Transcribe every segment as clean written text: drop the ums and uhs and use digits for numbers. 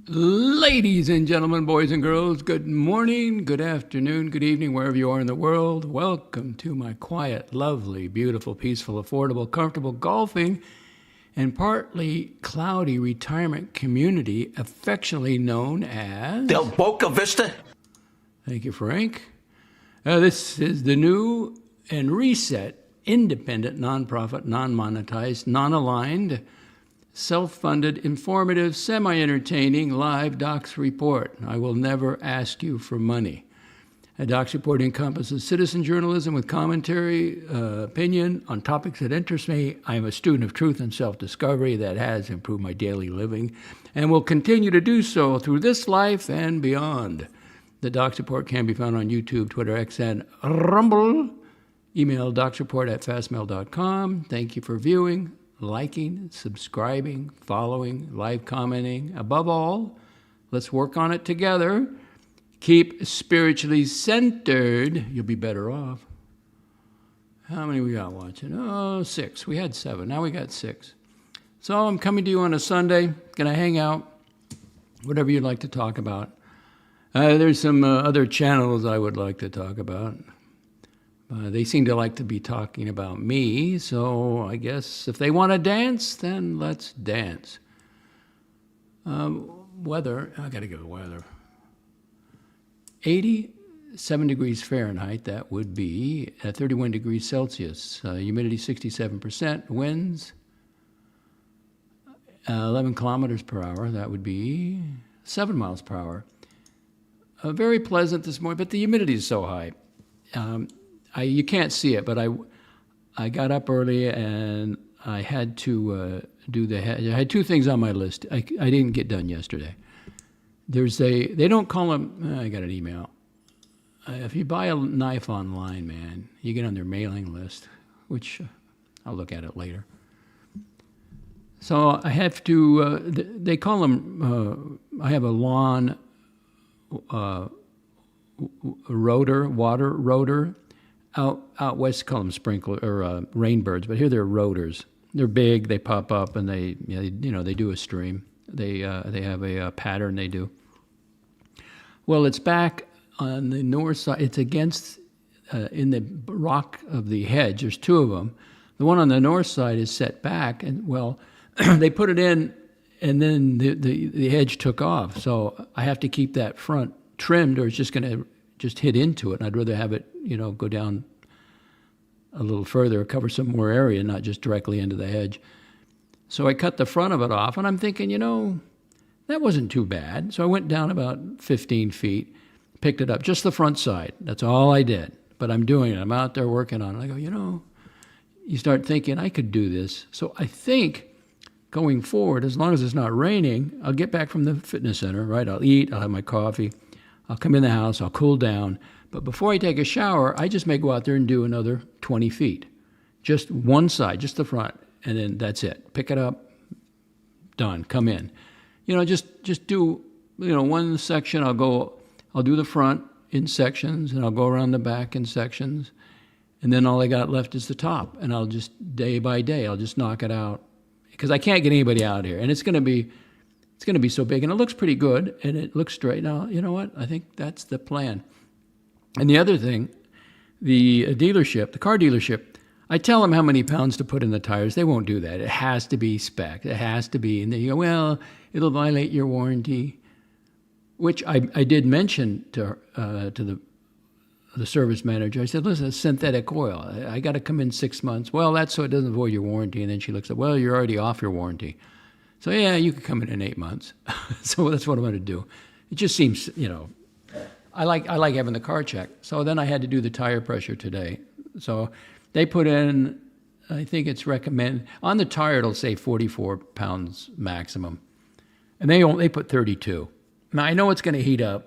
Ladies and gentlemen, boys and girls, good morning, good afternoon, good evening, wherever you are in the world. Welcome to my quiet, lovely, beautiful, peaceful, affordable, comfortable golfing and partly cloudy retirement community, affectionately known as Del Boca Vista. Thank you, Frank. This is the new and reset, independent, nonprofit, non-monetized, non-aligned, self-funded, informative, semi-entertaining live docs report. I will never ask you for money. A docs report encompasses citizen journalism with commentary, opinion on topics that interest me. I am a student of truth and self-discovery that has improved my daily living and will continue to do so through this life and beyond. The docs report can be found on YouTube, Twitter, X, and Rumble. Email docsreport@fastmail.com. Thank you for viewing, liking, subscribing, following, live commenting. Above all, let's work on it together. Keep spiritually centered. You'll be better off. How many we got watching? Oh, 6. We had 7. Now we got 6. So I'm coming to you on a Sunday. Gonna hang out. Whatever you'd like to talk about. There's some other channels I would like to talk about. They seem to like to be talking about me, so I guess if they want to dance, then let's dance. Weather, I gotta go weather. 87 degrees Fahrenheit, that would be 31 degrees Celsius. Humidity 67%, winds 11 kilometers per hour, that would be 7 miles per hour. Very pleasant this morning, but the humidity is so high. You can't see it, but I got up early and I had to do I had 2 things on my list. I didn't get done yesterday. They don't call them, I got an email. If you buy a knife online, man, you get on their mailing list, which I'll look at it later. So I have to, they call them, I have a lawn water rotor. Out west, call them sprinkler or rainbirds, but here they're rotors. They're big. They pop up and they do a stream. They have a pattern they do. Well, it's back on the north side. It's against in the rock of the hedge. There's 2 of them. The one on the north side is set back, and well, they put it in, and then the hedge took off. So I have to keep that front trimmed, or it's just going to just hit into it. And I'd rather have it, go down a little further, cover some more area, not just directly into the hedge. So I cut the front of it off, and I'm thinking, that wasn't too bad. So I went down about 15 feet, picked it up, just the front side. That's all I did. But I'm doing it. I'm out there working on it. I go, you start thinking, I could do this. So I think going forward, as long as it's not raining, I'll get back from the fitness center, right? I'll eat, I'll have my coffee. I'll come in the house, I'll cool down. But before I take a shower, I just may go out there and do another 20 feet. Just one side, just the front, and then that's it. Pick it up, done, come in. Just do, one section, I'll do the front in sections, and I'll go around the back in sections, and then all I got left is the top, and I'll just, day by day, I'll just knock it out. Because I can't get anybody out here, and it's going to be so big, and it looks pretty good, and it looks straight. Now, you know what? I think that's the plan. And the other thing, the car dealership, I tell them how many pounds to put in the tires. They won't do that. It has to be spec. It has to be. And then you go, well, it'll violate your warranty, which I did mention to the service manager. I said, listen, it's synthetic oil. I got to come in 6 months. Well, that's so it doesn't void your warranty. And then she looks at, well, you're already off your warranty. So, yeah, you could come in 8 months. So that's what I'm going to do. It just seems, I like having the car checked. So then I had to do the tire pressure today. So they put in, I think it's recommended, on the tire it'll say 44 pounds maximum. And they put 32. Now, I know it's going to heat up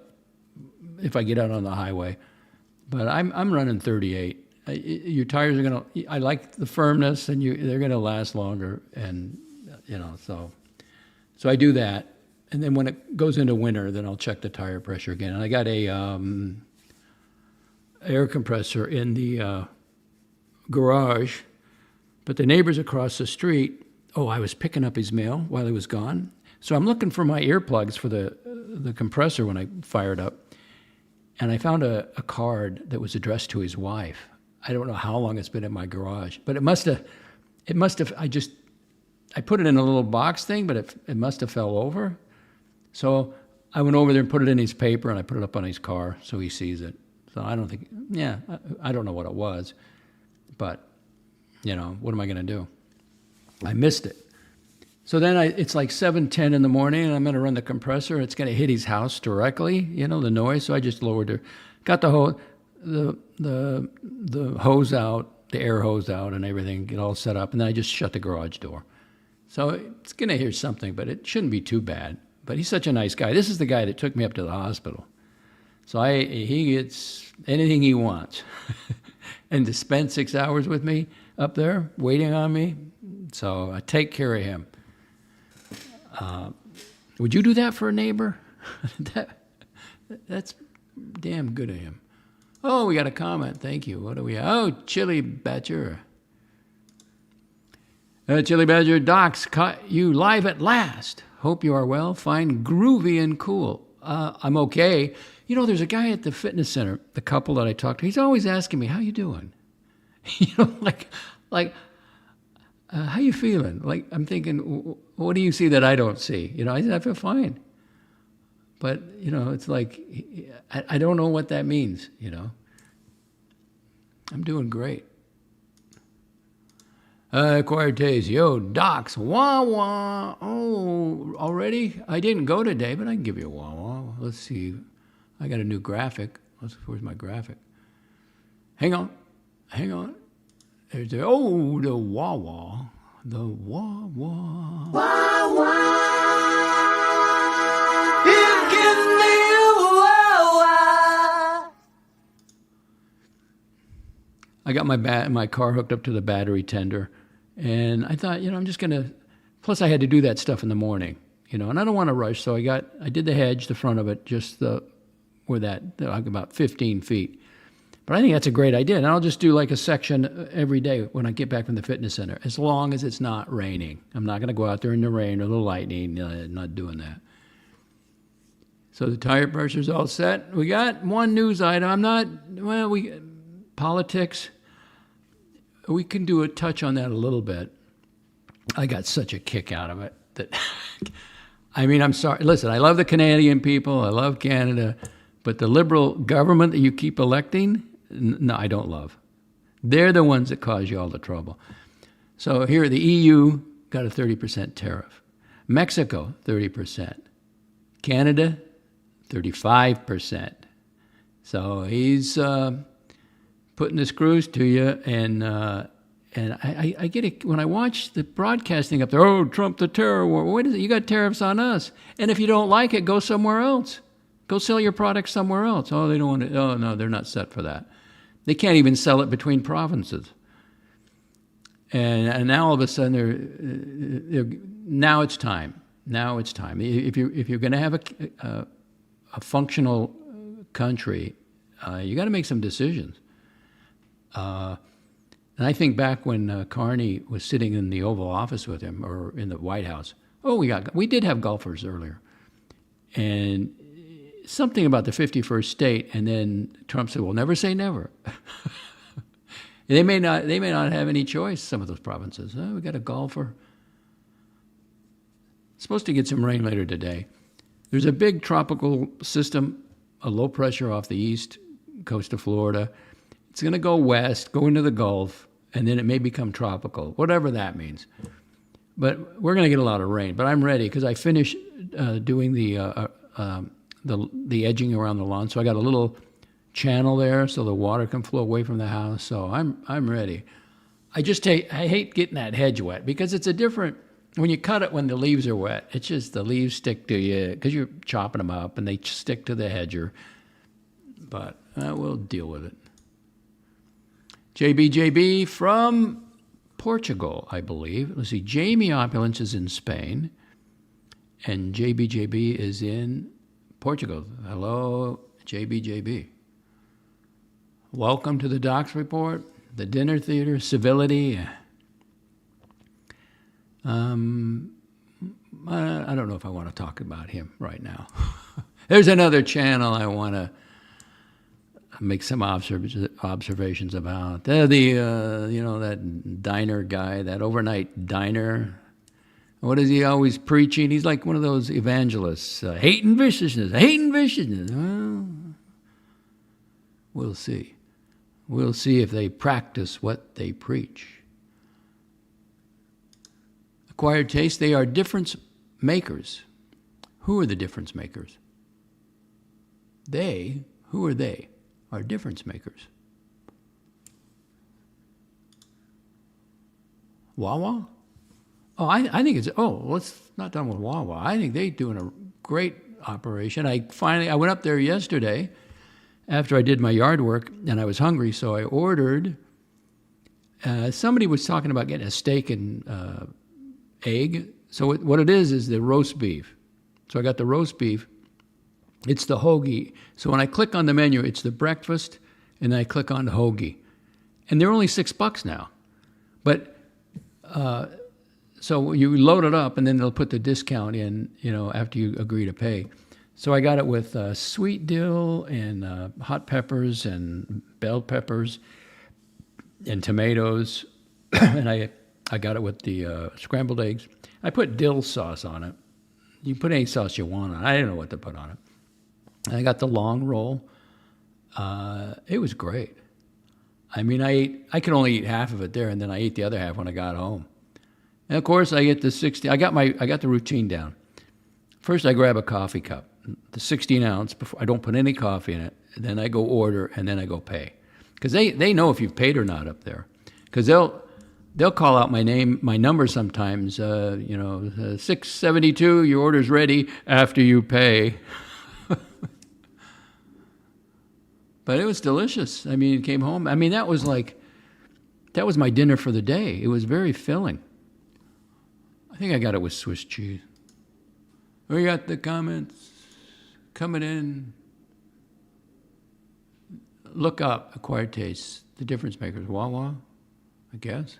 if I get out on the highway, but I'm running 38. Your tires are going to, I like the firmness, and they're going to last longer, and, so I do that, and then when it goes into winter, then I'll check the tire pressure again. And I got a air compressor in the garage, but the neighbors across the street, I was picking up his mail while he was gone. So I'm looking for my earplugs for the compressor when I fired up. And I found a card that was addressed to his wife. I don't know how long it's been in my garage, but it must have, I put it in a little box thing, but it must have fell over. So I went over there and put it in his paper, and I put it up on his car so he sees it. So I don't think, I don't know what it was, but, what am I going to do? I missed it. So then it's like 7:10 in the morning, and I'm going to run the compressor. It's going to hit his house directly, the noise. So I just lowered it, got the hose out, the air hose out, and everything, get all set up, and then I just shut the garage door. So it's going to hear something, but it shouldn't be too bad. But he's such a nice guy. This is the guy that took me up to the hospital. So he gets anything he wants, and to spend 6 hours with me up there waiting on me. So I take care of him. Would you do that for a neighbor? That's damn good of him. Oh, we got a comment. Thank you. What do we have? Oh, Chili Badger. Chili Badger, Docs, caught you live at last. Hope you are well. Fine, groovy and cool. I'm okay. There's a guy at the fitness center, the couple that I talked to. He's always asking me, how you doing? How you feeling? Like, I'm thinking, what do you see that I don't see? I said, I feel fine. But, it's like, I don't know what that means, I'm doing great. Acquired taste. Yo, Docs, wah, wah. Oh, already? I didn't go today, but I can give you a wah, wah. Let's see. I got a new graphic. Where's my graphic? Hang on. There's the wah, wah. The wah, wah. Wah, wah. You give me a wah, wah. I got my car hooked up to the battery tender, and I thought, I'm just going to, plus I had to do that stuff in the morning, and I don't want to rush, so I did the hedge, the front of it, just about 15 feet. But I think that's a great idea, and I'll just do like a section every day when I get back from the fitness center, as long as it's not raining. I'm not going to go out there in the rain or the lightning, not doing that. So the tire pressure's all set. We got one news item. Politics, we can do a touch on that a little bit. I got such a kick out of it that, I'm sorry. Listen, I love the Canadian people. I love Canada. But the Liberal government that you keep electing, no, I don't love. They're the ones that cause you all the trouble. So here, the EU got a 30% tariff. Mexico, 30%. Canada, 35%. So he's putting the screws to you, and I get it when I watch the broadcasting up there. Oh, Trump, the terror war. What is it? You got tariffs on us, and if you don't like it, go somewhere else. Go sell your product somewhere else. Oh, they don't want it. Oh, no, they're not set for that. They can't even sell it between provinces. And now all of a sudden, now it's time. Now it's time. If you're going to have a functional country, you got to make some decisions. And I think back when Carney was sitting in the Oval Office with him, or in the White House. Oh, we did have golfers earlier, and something about the 51st state, and then Trump said, "Well, never say never." They may not have any choice. Some of those provinces. Oh, we got a golfer. It's supposed to get some rain later today. There's a big tropical system, a low pressure off the east coast of Florida. It's going to go west, go into the Gulf, and then it may become tropical, whatever that means. But we're going to get a lot of rain. But I'm ready because I finished doing the edging around the lawn, so I got a little channel there so the water can flow away from the house. So I'm ready. I hate getting that hedge wet because it's a different. When you cut it when the leaves are wet, it's just the leaves stick to you because you're chopping them up and they stick to the hedger. But we'll deal with it. JB from Portugal, I believe. Let's see. Jamie Opulence is in Spain, and JB is in Portugal. Hello, JB. Welcome to the Docs Report, the dinner theater, civility. I I don't know if I want to talk about him right now. There's another channel I want to make some observations about. That diner guy, that overnight diner. What is he always preaching? He's like one of those evangelists. Hate and viciousness. Hate and viciousness. Well, we'll see. We'll see if they practice what they preach. Acquired taste, they are difference makers. Who are the difference makers? Who are they? Are difference makers. Wawa? Oh, I think it's, let's not done with Wawa. I think they're doing a great operation. I went up there yesterday after I did my yard work, and I was hungry, so I ordered, somebody was talking about getting a steak and egg. So what it is the roast beef. So I got the roast beef. It's the hoagie. So when I click on the menu, it's the breakfast, and then I click on the hoagie. And they're only $6 now. But so you load it up, and then they'll put the discount in, after you agree to pay. So I got it with sweet dill and hot peppers and bell peppers and tomatoes. And I got it with the scrambled eggs. I put dill sauce on it. You can put any sauce you want on it. I didn't know what to put on it. And I got the long roll. It was great. I mean, I could only eat half of it there, and then I ate the other half when I got home. And of course, I get the 60. I got the routine down. First, I grab a coffee cup, the 16 ounce. Before I don't put any coffee in it. And then I go order, and then I go pay, because they know if you've paid or not up there, because they'll call out my name, my number sometimes. 672. Your order's ready after you pay. But it was delicious. I mean, it came home. I mean, that was my dinner for the day. It was very filling. I think I got it with Swiss cheese. We got the comments coming in. Look up acquired tastes, the difference makers. Wawa, I guess.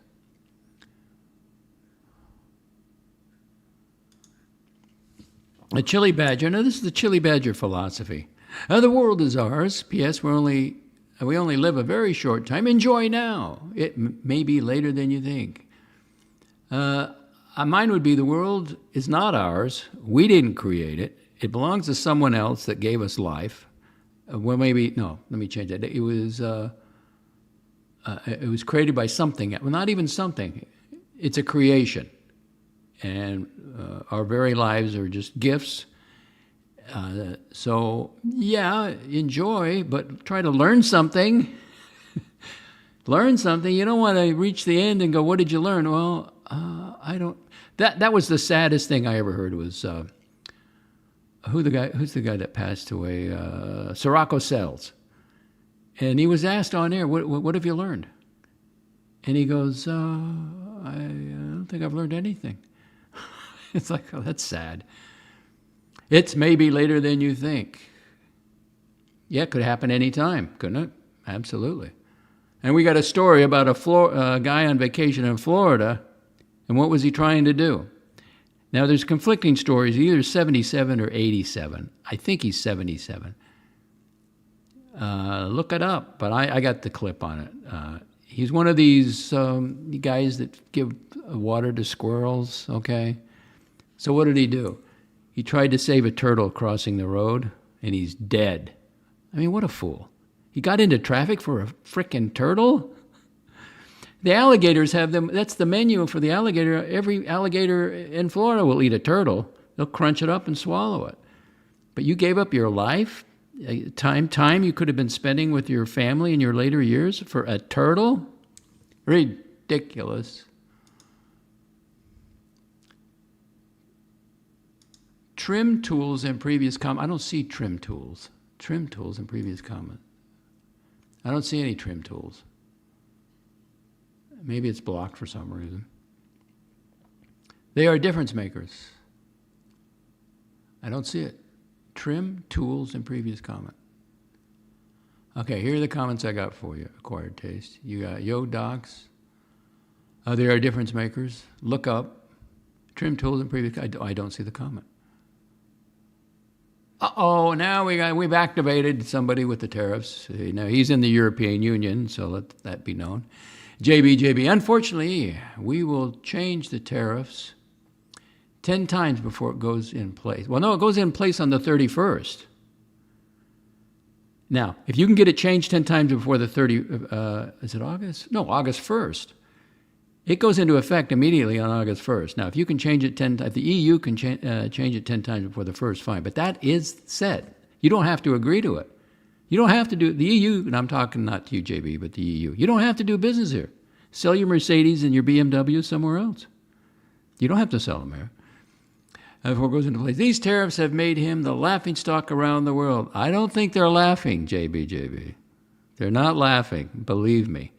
A chili badger. Now, this is the chili badger philosophy. The world is ours. P.S. We only live a very short time. Enjoy now. It may be later than you think. Mine would be the world is not ours. We didn't create it. It belongs to someone else that gave us life. Let me change that. It was created by something. Well, not even something. It's a creation. And our very lives are just gifts. So, enjoy, but try to learn something. Learn something. You don't want to reach the end and go, what did you learn? Well, I don't. That was the saddest thing I ever heard was, who's the guy that passed away? Sirocco Sells. And he was asked on air, what have you learned? And he goes, I don't think I've learned anything. It's like, oh, that's sad. It's maybe later than you think. Yeah, it could happen any time, couldn't it? Absolutely. And we got a story about a guy on vacation in Florida, and what was he trying to do? Now, there's conflicting stories, either 77 or 87. I think he's 77. Look it up, but I got the clip on it. He's one of these guys that give water to squirrels, okay? So what did he do? He tried to save a turtle crossing the road, and he's dead. I mean, what a fool. He got into traffic for a frickin' turtle? The alligators have them. That's the menu for the alligator. Every alligator in Florida will eat a turtle. They'll crunch it up and swallow it. But you gave up your life, time you could have been spending with your family in your later years for a turtle? Ridiculous. Trim tools in previous comment. I don't see trim tools. Trim tools in previous comment. I don't see any trim tools. Maybe it's blocked for some reason. They are difference makers. I don't see it. Trim tools in previous comment. Okay, here are the comments I got for you. Acquired taste. You got Yo Docs. They are difference makers. Look up. Trim tools and previous. I don't see the comment. Uh-oh, now we've activated somebody with the tariffs. Now, he's in the European Union, so let that be known. JB, unfortunately, we will change the tariffs 10 times before it goes in place. Well, no, it goes in place on the 31st. Now, if you can get it changed 10 times before the is it August? No, August 1st. It goes into effect immediately on August 1st. Now, if you can change it if the EU can change it 10 times before the 1st, fine. But that is said. You don't have to agree to it. You don't have to do, the EU, and I'm talking not to you, JB, but the EU. You don't have to do business here. Sell your Mercedes and your BMW somewhere else. You don't have to sell them here. Before it goes into place. These tariffs have made him the laughingstock around the world. I don't think they're laughing, JB. They're not laughing, believe me.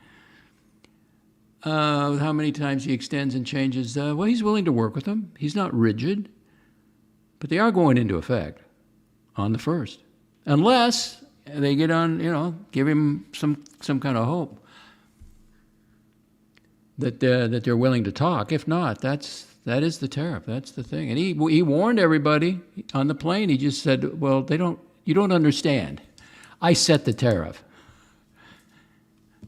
How many times he extends and changes? Well, he's willing to work with them. He's not rigid. But they are going into effect on the 1st. Unless they get on, give him some kind of hope that they're willing to talk. If not, that is the tariff. That's the thing. And he warned everybody on the plane. He just said, well, you don't understand. I set the tariff.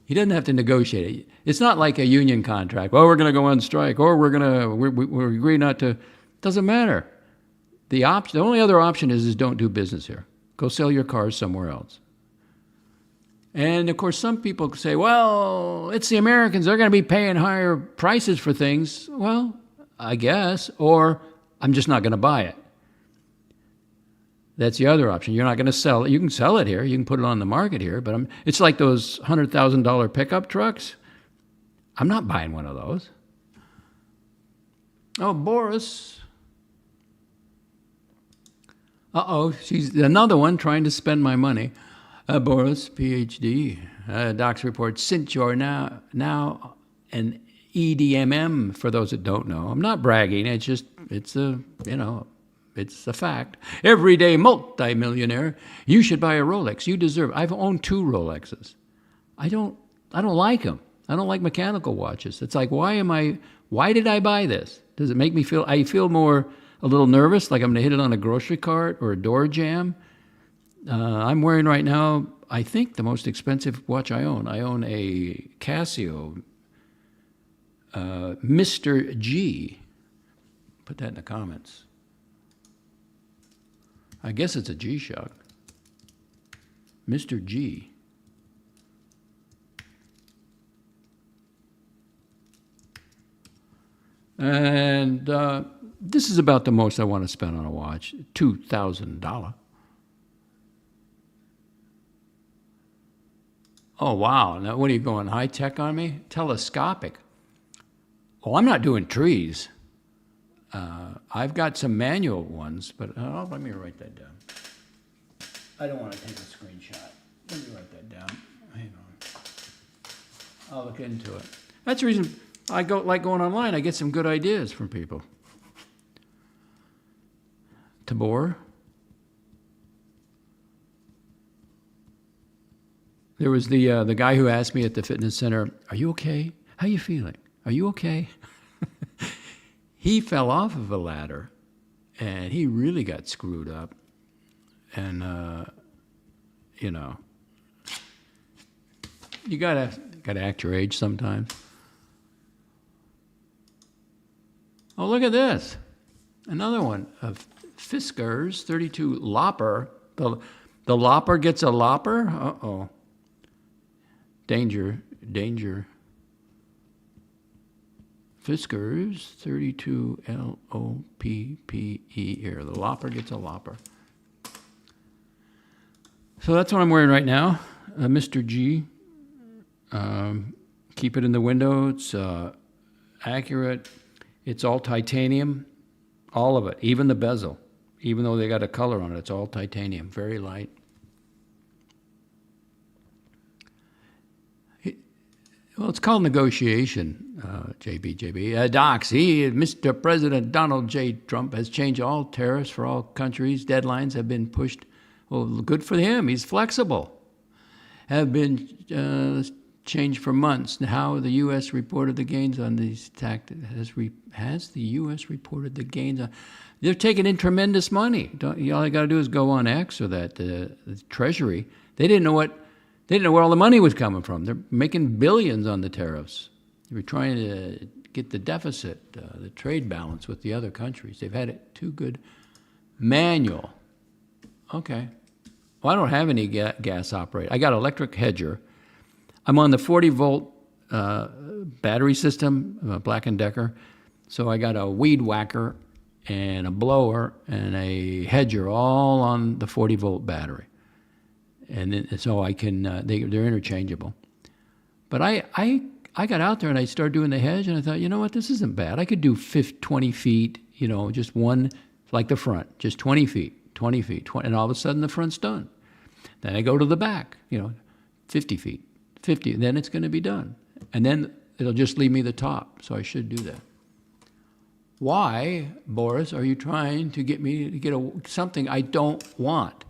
He doesn't have to negotiate it. It's not like a union contract. Well, we're going to go on strike, or we agree not to. Doesn't matter. The only other option is don't do business here. Go sell your cars somewhere else. And of course, some people say, well, it's the Americans. They're going to be paying higher prices for things. Well, I guess, or I'm just not going to buy it. That's the other option. You're not going to sell it. You can sell it here. You can put it on the market here. But it's like those $100,000 pickup trucks. I'm not buying one of those. Oh, Boris. Uh-oh, she's another one trying to spend my money. Boris, PhD. Docs report, since you're now an EDMM, for those that don't know. I'm not bragging. It's a fact. Everyday multi-millionaire. You should buy a Rolex. You deserve. I've owned 2 Rolexes. I don't like them. I don't like mechanical watches. It's like, why did I buy this? Does it make me feel, I feel a little nervous, like I'm going to hit it on a grocery cart or a door jam. I'm wearing right now, I think, the most expensive watch I own. I own a Casio Mr. G. Put that in the comments. I guess it's a G-Shock. Mr. G. And this is about the most I want to spend on a watch, $2,000. Oh, wow. Now, what are you going, high-tech on me? Telescopic. Oh, I'm not doing trees. I've got some manual ones, but let me write that down. I don't want to take a screenshot. Let me write that down. Hang on. I'll look into it. That's the reason I like going online. I get some good ideas from people. Tabor. There was the guy who asked me at the fitness center, "Are you okay? How are you feeling? Are you okay?" He fell off of a ladder, and he really got screwed up. And you gotta act your age sometimes. Oh, look at this, another one of Fiskars 32 Lopper. The Lopper gets a Lopper. Uh-oh. Danger. Fiskars 32 Loppe here. The Lopper gets a Lopper. So that's what I'm wearing right now, Mr. G. Keep it in the window. It's accurate. It's all titanium, all of it, even the bezel. Even though they got a color on it, it's all titanium, very light. Well, it's called negotiation, JB. Docs, Mr. President Donald J. Trump has changed all tariffs for all countries. Deadlines have been pushed. Well, good for him. He's flexible. Have been changed for months. How the U.S. reported the gains on these tactics. Has the U.S. reported the gains on... They're taking in tremendous money. All you got to do is go on X or that the Treasury. They didn't know where all the money was coming from. They're making billions on the tariffs. They were trying to get the deficit, the trade balance with the other countries. They've had it too good. Manual. Okay. Well, I don't have any gas operated. I got electric hedger. I'm on the 40-volt battery system, Black & Decker. So I got a weed whacker and a blower and a hedger all on the 40-volt battery. And then, so I can, they're interchangeable. But I got out there and I started doing the hedge and I thought, you know what, this isn't bad. I could do 20 feet, just one, like the front, just 20 feet, 20 feet, 20, and all of a sudden the front's done. Then I go to the back, 50 feet, 50, and then it's going to be done. And then it'll just leave me the top, so I should do that. Why, Boris, are you trying to get me to get something I don't want?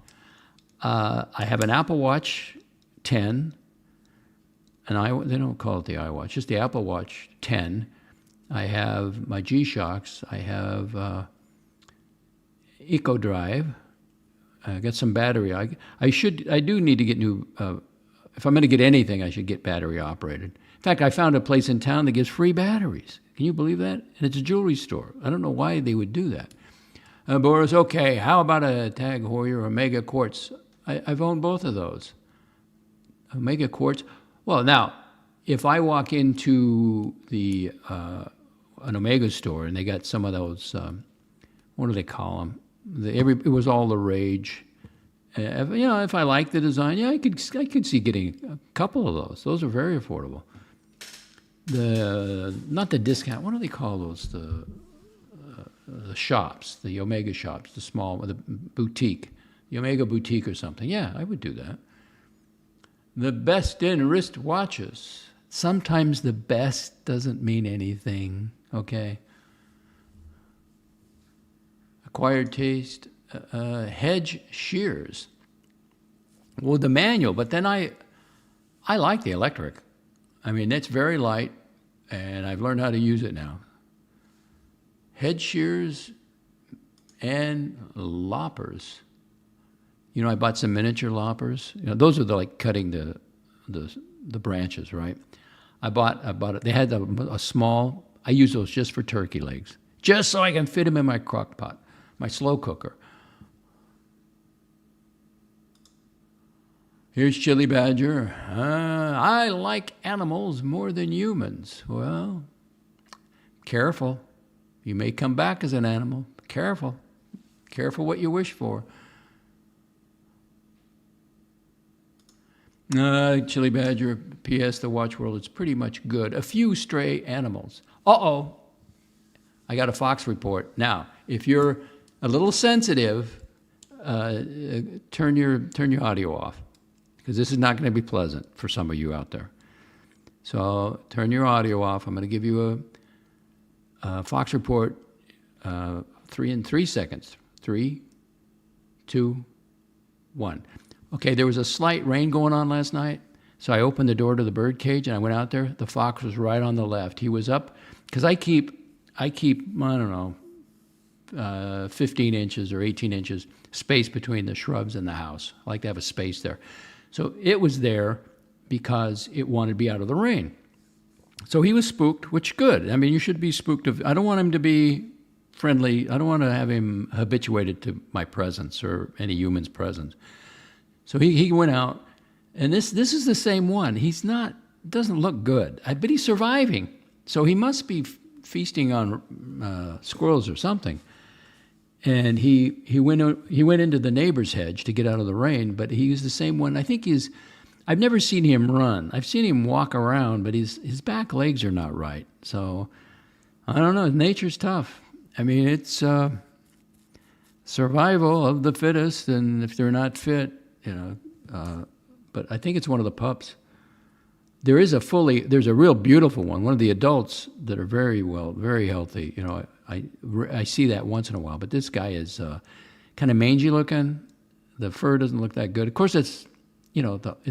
I have an Apple Watch 10, and they don't call it the iWatch, just the Apple Watch 10. I have my G-Shocks. I have EcoDrive. I got some battery. I do need to get new, if I'm going to get anything, I should get battery operated. In fact, I found a place in town that gives free batteries. Can you believe that? And it's a jewelry store. I don't know why they would do that. Boris, okay, how about a Tag Heuer or Omega Quartz? I've owned both of those. Omega Quartz. Well, now, if I walk into an Omega store and they got some of those, what do they call them? It was all the rage. If I like the design, I could see getting a couple of those. Those are very affordable. Not the discount. What do they call those? The shops, the Omega shops, the small, the boutique, the Omega boutique or something. Yeah, I would do that. The best in wrist watches. Sometimes the best doesn't mean anything. Okay. Acquired taste, hedge shears. Well, the manual, but then I like the electric. I mean, it's very light, and I've learned how to use it now. Hedge shears and loppers. I bought some miniature loppers. Those are like cutting the branches, right? I bought it. They had a small. I use those just for turkey legs, just so I can fit them in my crock pot. My slow cooker. Here's Chili Badger. I like animals more than humans. Well, careful. You may come back as an animal. Careful. Careful what you wish for. Chili Badger, P.S. The watch world is pretty much good. A few stray animals. Uh-oh. I got a Fox report. Now, if you're a little sensitive, turn your audio off, because this is not going to be pleasant for some of you out there. So turn your audio off. I'm going to give you a Fox report, 3 seconds. 3, 2, 1. Okay, there was a slight rain going on last night, so I opened the door to the bird cage and I went out there. The fox was right on the left. He was up, because I keep, I don't know, 15 inches or 18 inches space between the shrubs and the house. I like to have a space there. So it was there because it wanted to be out of the rain. So he was spooked, which good. I mean, you should be spooked. I don't want him to be friendly. I don't want to have him habituated to my presence or any human's presence. So he went out, and this is the same one. Doesn't look good, but he's surviving. So he must be feasting on squirrels or something. And he went into the neighbor's hedge to get out of the rain, but he was the same one. I think I've never seen him run. I've seen him walk around, but his back legs are not right. So I don't know. Nature's tough. I mean, it's survival of the fittest, and if they're not fit, but I think it's one of the pups. There's a real beautiful one of the adults that are very healthy. I see that once in a while, but this guy is kind of mangy looking. The fur doesn't look that good. Of course, it's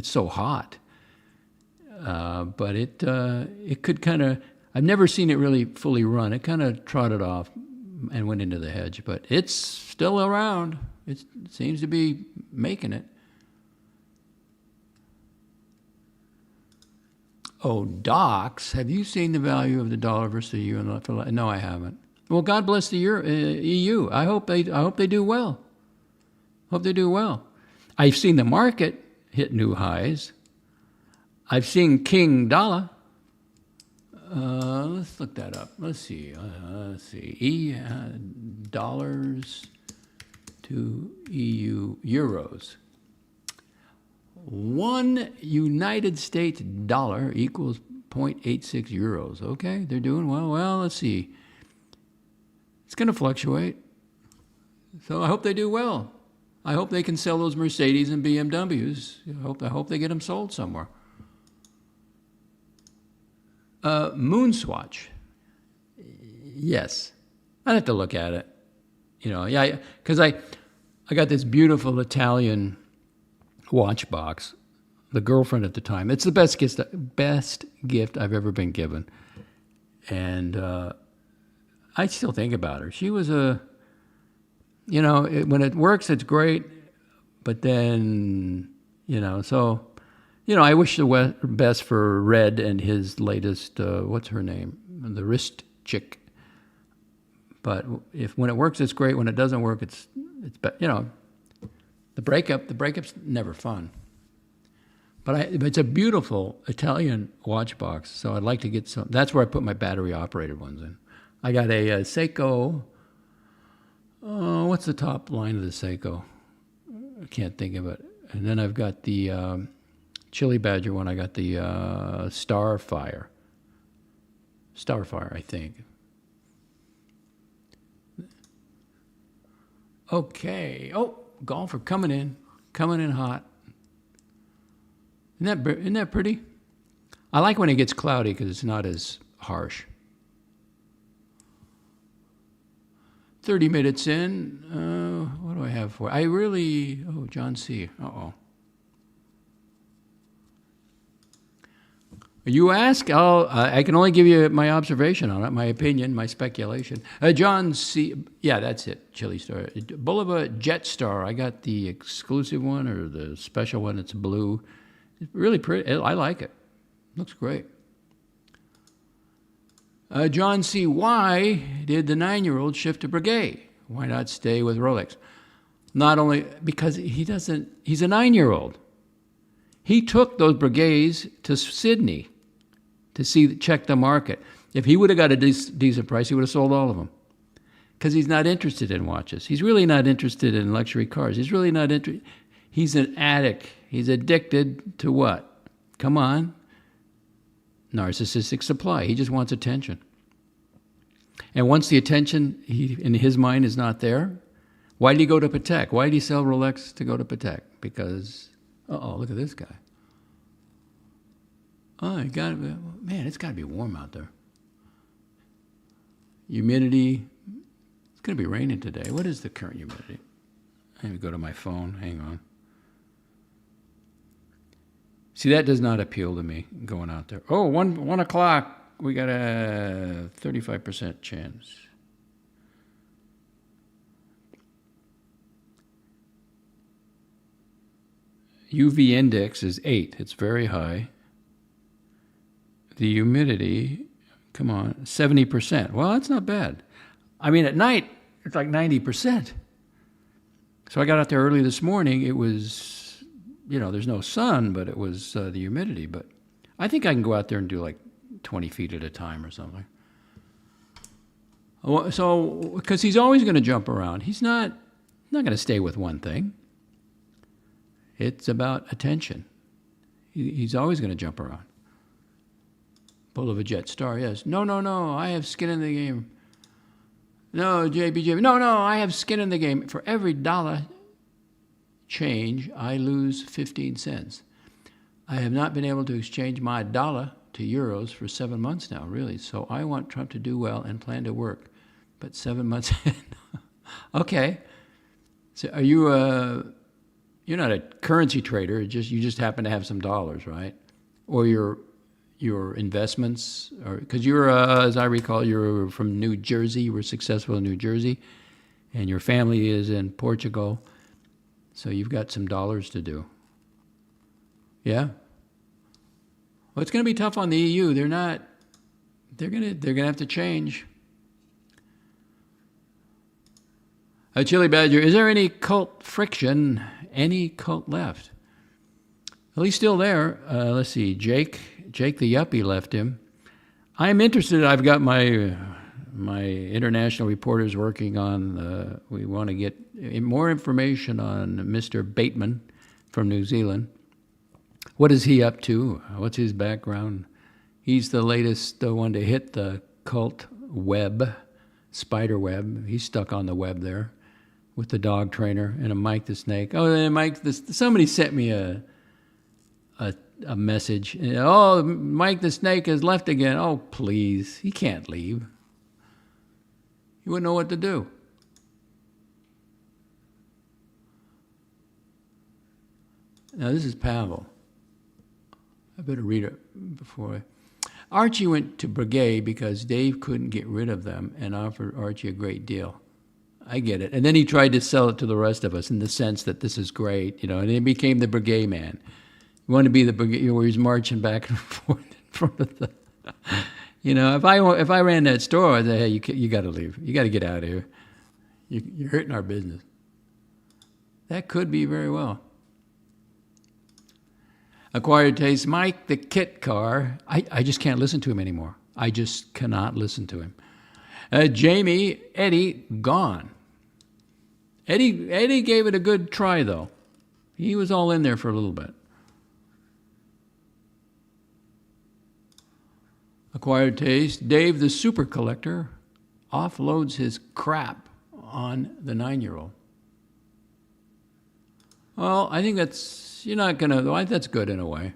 so hot. But it could kind of. I've never seen it really fully run. It kind of trotted off and went into the hedge, but it's still around. It seems to be making it. Oh, docs. Have you seen the value of the dollar versus the euro? No, I haven't. Well, God bless the EU. I hope they do well. Hope they do well. I've seen the market hit new highs. I've seen King Dollar. Let's look that up. Let's see. Dollars to EU euros. 1 United States dollar equals 0.86 euros. Okay, they're doing well. Well, let's see. It's going to fluctuate. So I hope they do well. I hope they can sell those Mercedes and BMWs. I hope they get them sold somewhere. Moonswatch. Yes. I'd have to look at it. Yeah, because I got this beautiful Italian watch box. The girlfriend at the time. It's the best gift I've ever been given. And I still think about her. She was when it works, it's great. But then, I wish the best for Red and his latest, what's her name? The wrist chick. But when it works, it's great. When it doesn't work, it's the breakup's never fun. But it's a beautiful Italian watch box, so I'd like to get some. That's where I put my battery-operated ones in. I got a Seiko. Oh, what's the top line of the Seiko? I can't think of it. And then I've got the Chili Badger one. I got the Starfire. Starfire, I think. Okay. Oh, golfer coming in hot. Isn't that pretty? I like when it gets cloudy because it's not as harsh. 30 minutes in. What do I have for? John C. Uh-oh. You ask, I can only give you my observation on it, my opinion, my speculation. John C. Yeah, that's it. Chili Star. Boulevard Jetstar. I got the exclusive one or the special one. It's blue. It's really pretty. I like it. Looks great. John C. Why did the 9-year-old shift to Breguet? Why not stay with Rolex? Not only because he's a 9-year-old. He took those Breguets to Sydney to check the market. If he would have got a decent price, he would have sold all of them. Because he's not interested in watches. He's really not interested in luxury cars. He's really not interested. He's an addict. He's addicted to what? Come on. Narcissistic supply. He just wants attention. And once the attention in his mind is not there, why did he go to Patek? Why did he sell Rolex to go to Patek? Because, look at this guy. Oh, it's got to be warm out there. Humidity. It's going to be raining today. What is the current humidity? Let me go to my phone. Hang on. See, that does not appeal to me, going out there. Oh, 1 o'clock. We got a 35% chance. UV index is 8. It's very high. The humidity, come on, 70%. Well, that's not bad. I mean, at night, it's like 90%. So I got out there early this morning. It was, there's no sun, but it was the humidity. But I think I can go out there and do like 20 feet at a time or something. So, because he's always going to jump around. He's not going to stay with one thing. It's about attention. He's always going to jump around. Boulevard Jetstar, yes. No, I have skin in the game. No, JBJ. No, I have skin in the game. For every dollar change, I lose 15 cents. I have not been able to exchange my dollar to euros for 7 months now, really. So I want Trump to do well and plan to work. But 7 months in. Okay. So are you you're not a currency trader, you just happen to have some dollars, right? Or you're your investments, or because you're, as I recall, you're from New Jersey. You were successful in New Jersey, and your family is in Portugal, so you've got some dollars to do. Yeah. Well, it's going to be tough on the EU. They're not. They're gonna have to change. Chili Badger, is there any cult friction? Any cult left? Well, he's still there. Let's see. Jake the Yuppie left him. I'm interested. I've got my international reporters working on. We want to get more information on Mr. Bateman from New Zealand. What is he up to? What's his background? He's the latest one to hit the cult web, spider web. He's stuck on the web there with the dog trainer and a Mike the Snake. Oh, and somebody sent me a message. Oh, Mike the Snake has left again. Oh, please. He can't leave. He wouldn't know what to do. Now, this is Pavel. I better read it before Archie went to Brigade because Dave couldn't get rid of them and offered Archie a great deal. I get it. And then he tried to sell it to the rest of us in the sense that this is great, and he became the Brigade man. He wanted to be the Brigade, where he's marching back and forth in front of the, if I ran that store, I'd say, hey, you got to leave. You got to get out of here. You're hurting our business. That could be very well. Acquired taste, Mike the Kit Car. I just can't listen to him anymore. I just cannot listen to him. Jamie, Eddie, gone. Eddie gave it a good try, though. He was all in there for a little bit. Acquired taste, Dave the Super Collector offloads his crap on the 9-year-old. Well, I think that's good in a way.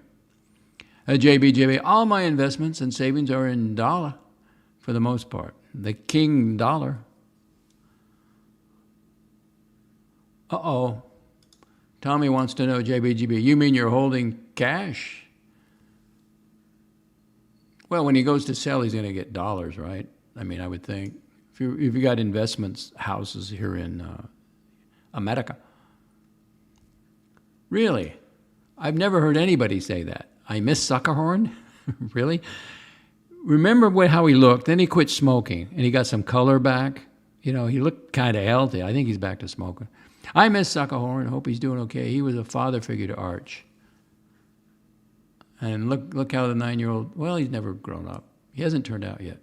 JB, all my investments and savings are in dollar for the most part. The king dollar. Uh-oh. Tommy wants to know, JBGB, you mean you're holding cash? Well, when he goes to sell, he's going to get dollars, right? I mean, I would think. If you got investments houses here in America. Really? I've never heard anybody say that. I miss Suckerhorn? Really? Remember how he looked. Then he quit smoking, and he got some color back. He looked kind of healthy. I think he's back to smoking. I miss Suckerhorn. Hope he's doing okay. He was a father figure to Arch. And look how the 9-year-old, well, he's never grown up. He hasn't turned out yet.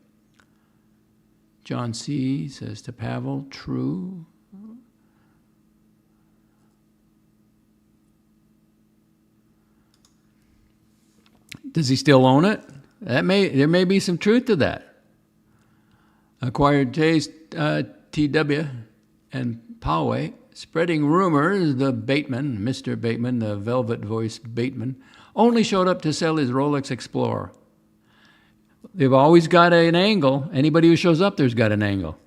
John C. says to Pavel, true. Does he still own it? There may be some truth to that. Acquired taste, TW and Poway, spreading rumors the Bateman, Mr. Bateman, the velvet-voiced Bateman, only showed up to sell his Rolex Explorer. They've always got an angle. Anybody who shows up there's got an angle.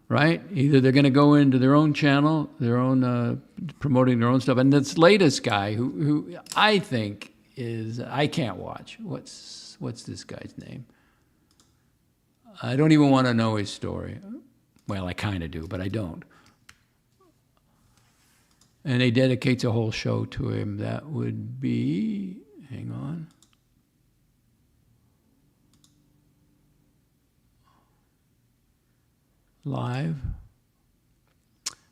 Right? Either they're going to go into their own channel, their own promoting their own stuff. And this latest guy who I think is, I can't watch. What's this guy's name? I don't even want to know his story. Well, I kind of do, but I don't. And he dedicates a whole show to him. That would be, hang on. Live.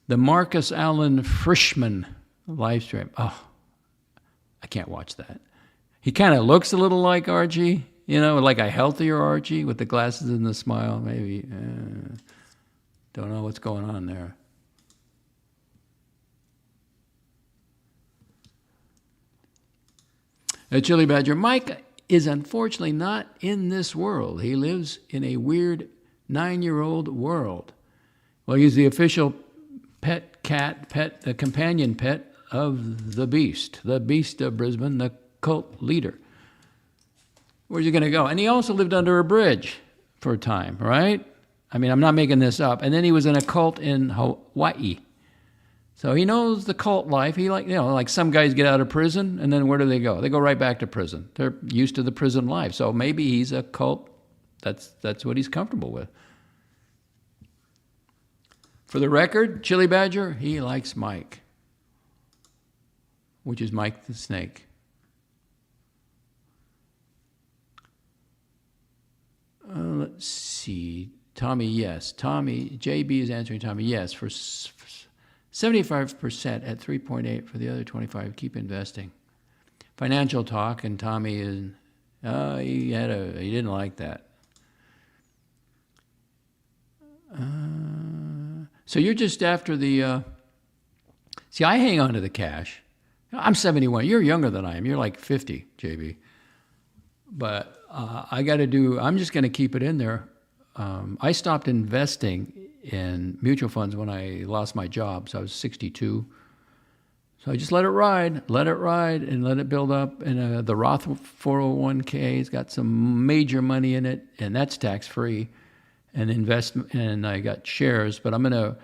The Marcus Allen Frischman live stream. Oh, I can't watch that. He kind of looks a little like Archie, like a healthier Archie with the glasses and the smile, maybe. Don't know what's going on there. Chili Badger, Mike is unfortunately not in this world. He lives in a weird 9-year-old world. Well, he's the official the companion pet of the Beast of Brisbane, the cult leader. Where's he going to go? And he also lived under a bridge for a time, right? I mean, I'm not making this up. And then he was in a cult in Hawaii. So he knows the cult life. He like some guys get out of prison and then where do they go? They go right back to prison. They're used to the prison life. So maybe he's a cult. That's what he's comfortable with. For the record, Chili Badger, he likes Mike, which is Mike the Snake. Let's see. Tommy, yes. Tommy, JB is answering Tommy, yes. For 75% at 3.8 for the other 25. Keep investing. Financial talk, and Tommy is he didn't like that. So you're just after the. See, I hang on to the cash. I'm 71. You're younger than I am. You're like 50, JB. But I'm just going to keep it in there. I stopped investing in mutual funds when I lost my job, so I was 62. So I just let it ride, and let it build up. And the Roth 401k's got some major money in it, and that's tax-free. And I got shares, but I'm going to,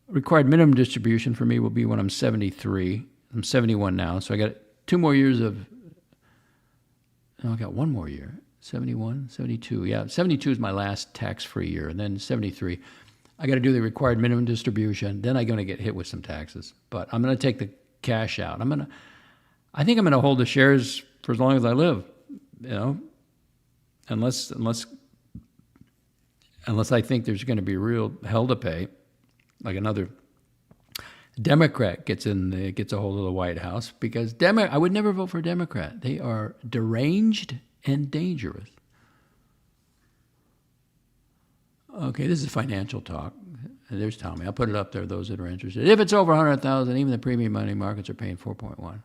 required minimum distribution for me will be when I'm 73. I'm 71 now, so I got 2 more years of, no, I got 1 more year. 71, 72. Yeah, 72 is my last tax-free year, and then 73. I got to do the required minimum distribution. Then I'm going to get hit with some taxes. But I'm going to take the cash out. I think I'm going to hold the shares for as long as I live. Unless I think there's going to be real hell to pay, like another Democrat gets a hold of the White House, because I would never vote for a Democrat. They are deranged and dangerous. Okay, this is financial talk. There's Tommy. I'll put it up there, those that are interested. If it's over 100,000, even the premium money markets are paying 4.1.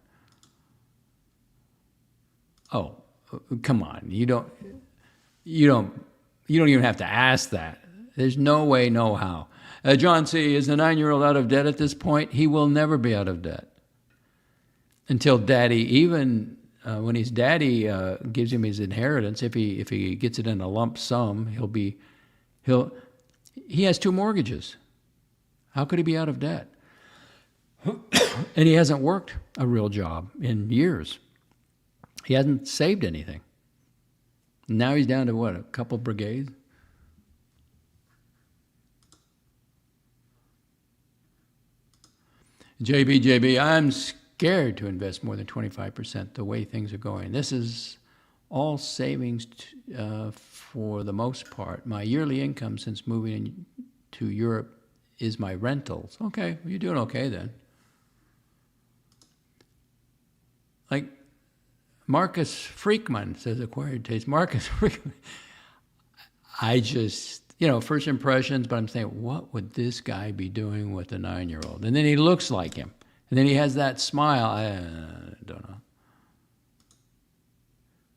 Oh, come on. You don't even have to ask that. There's no way, no how. John C., is the 9-year-old out of debt at this point? He will never be out of debt. Until daddy, even when his daddy gives him his inheritance, if he gets it in a lump sum, he has 2 mortgages. How could he be out of debt? And he hasn't worked a real job in years. He hasn't saved anything. Now he's down to what, a couple brigades? JB, I'm scared to invest more than 25% the way things are going. This is all savings for the most part. My yearly income since moving to Europe is my rentals. Okay, well, you're doing okay then. Like Marcus Freakman says, acquired taste. Marcus Freakman. I just, first impressions, but I'm saying, what would this guy be doing with a 9-year-old? And then he looks like him. And then he has that smile. I don't know.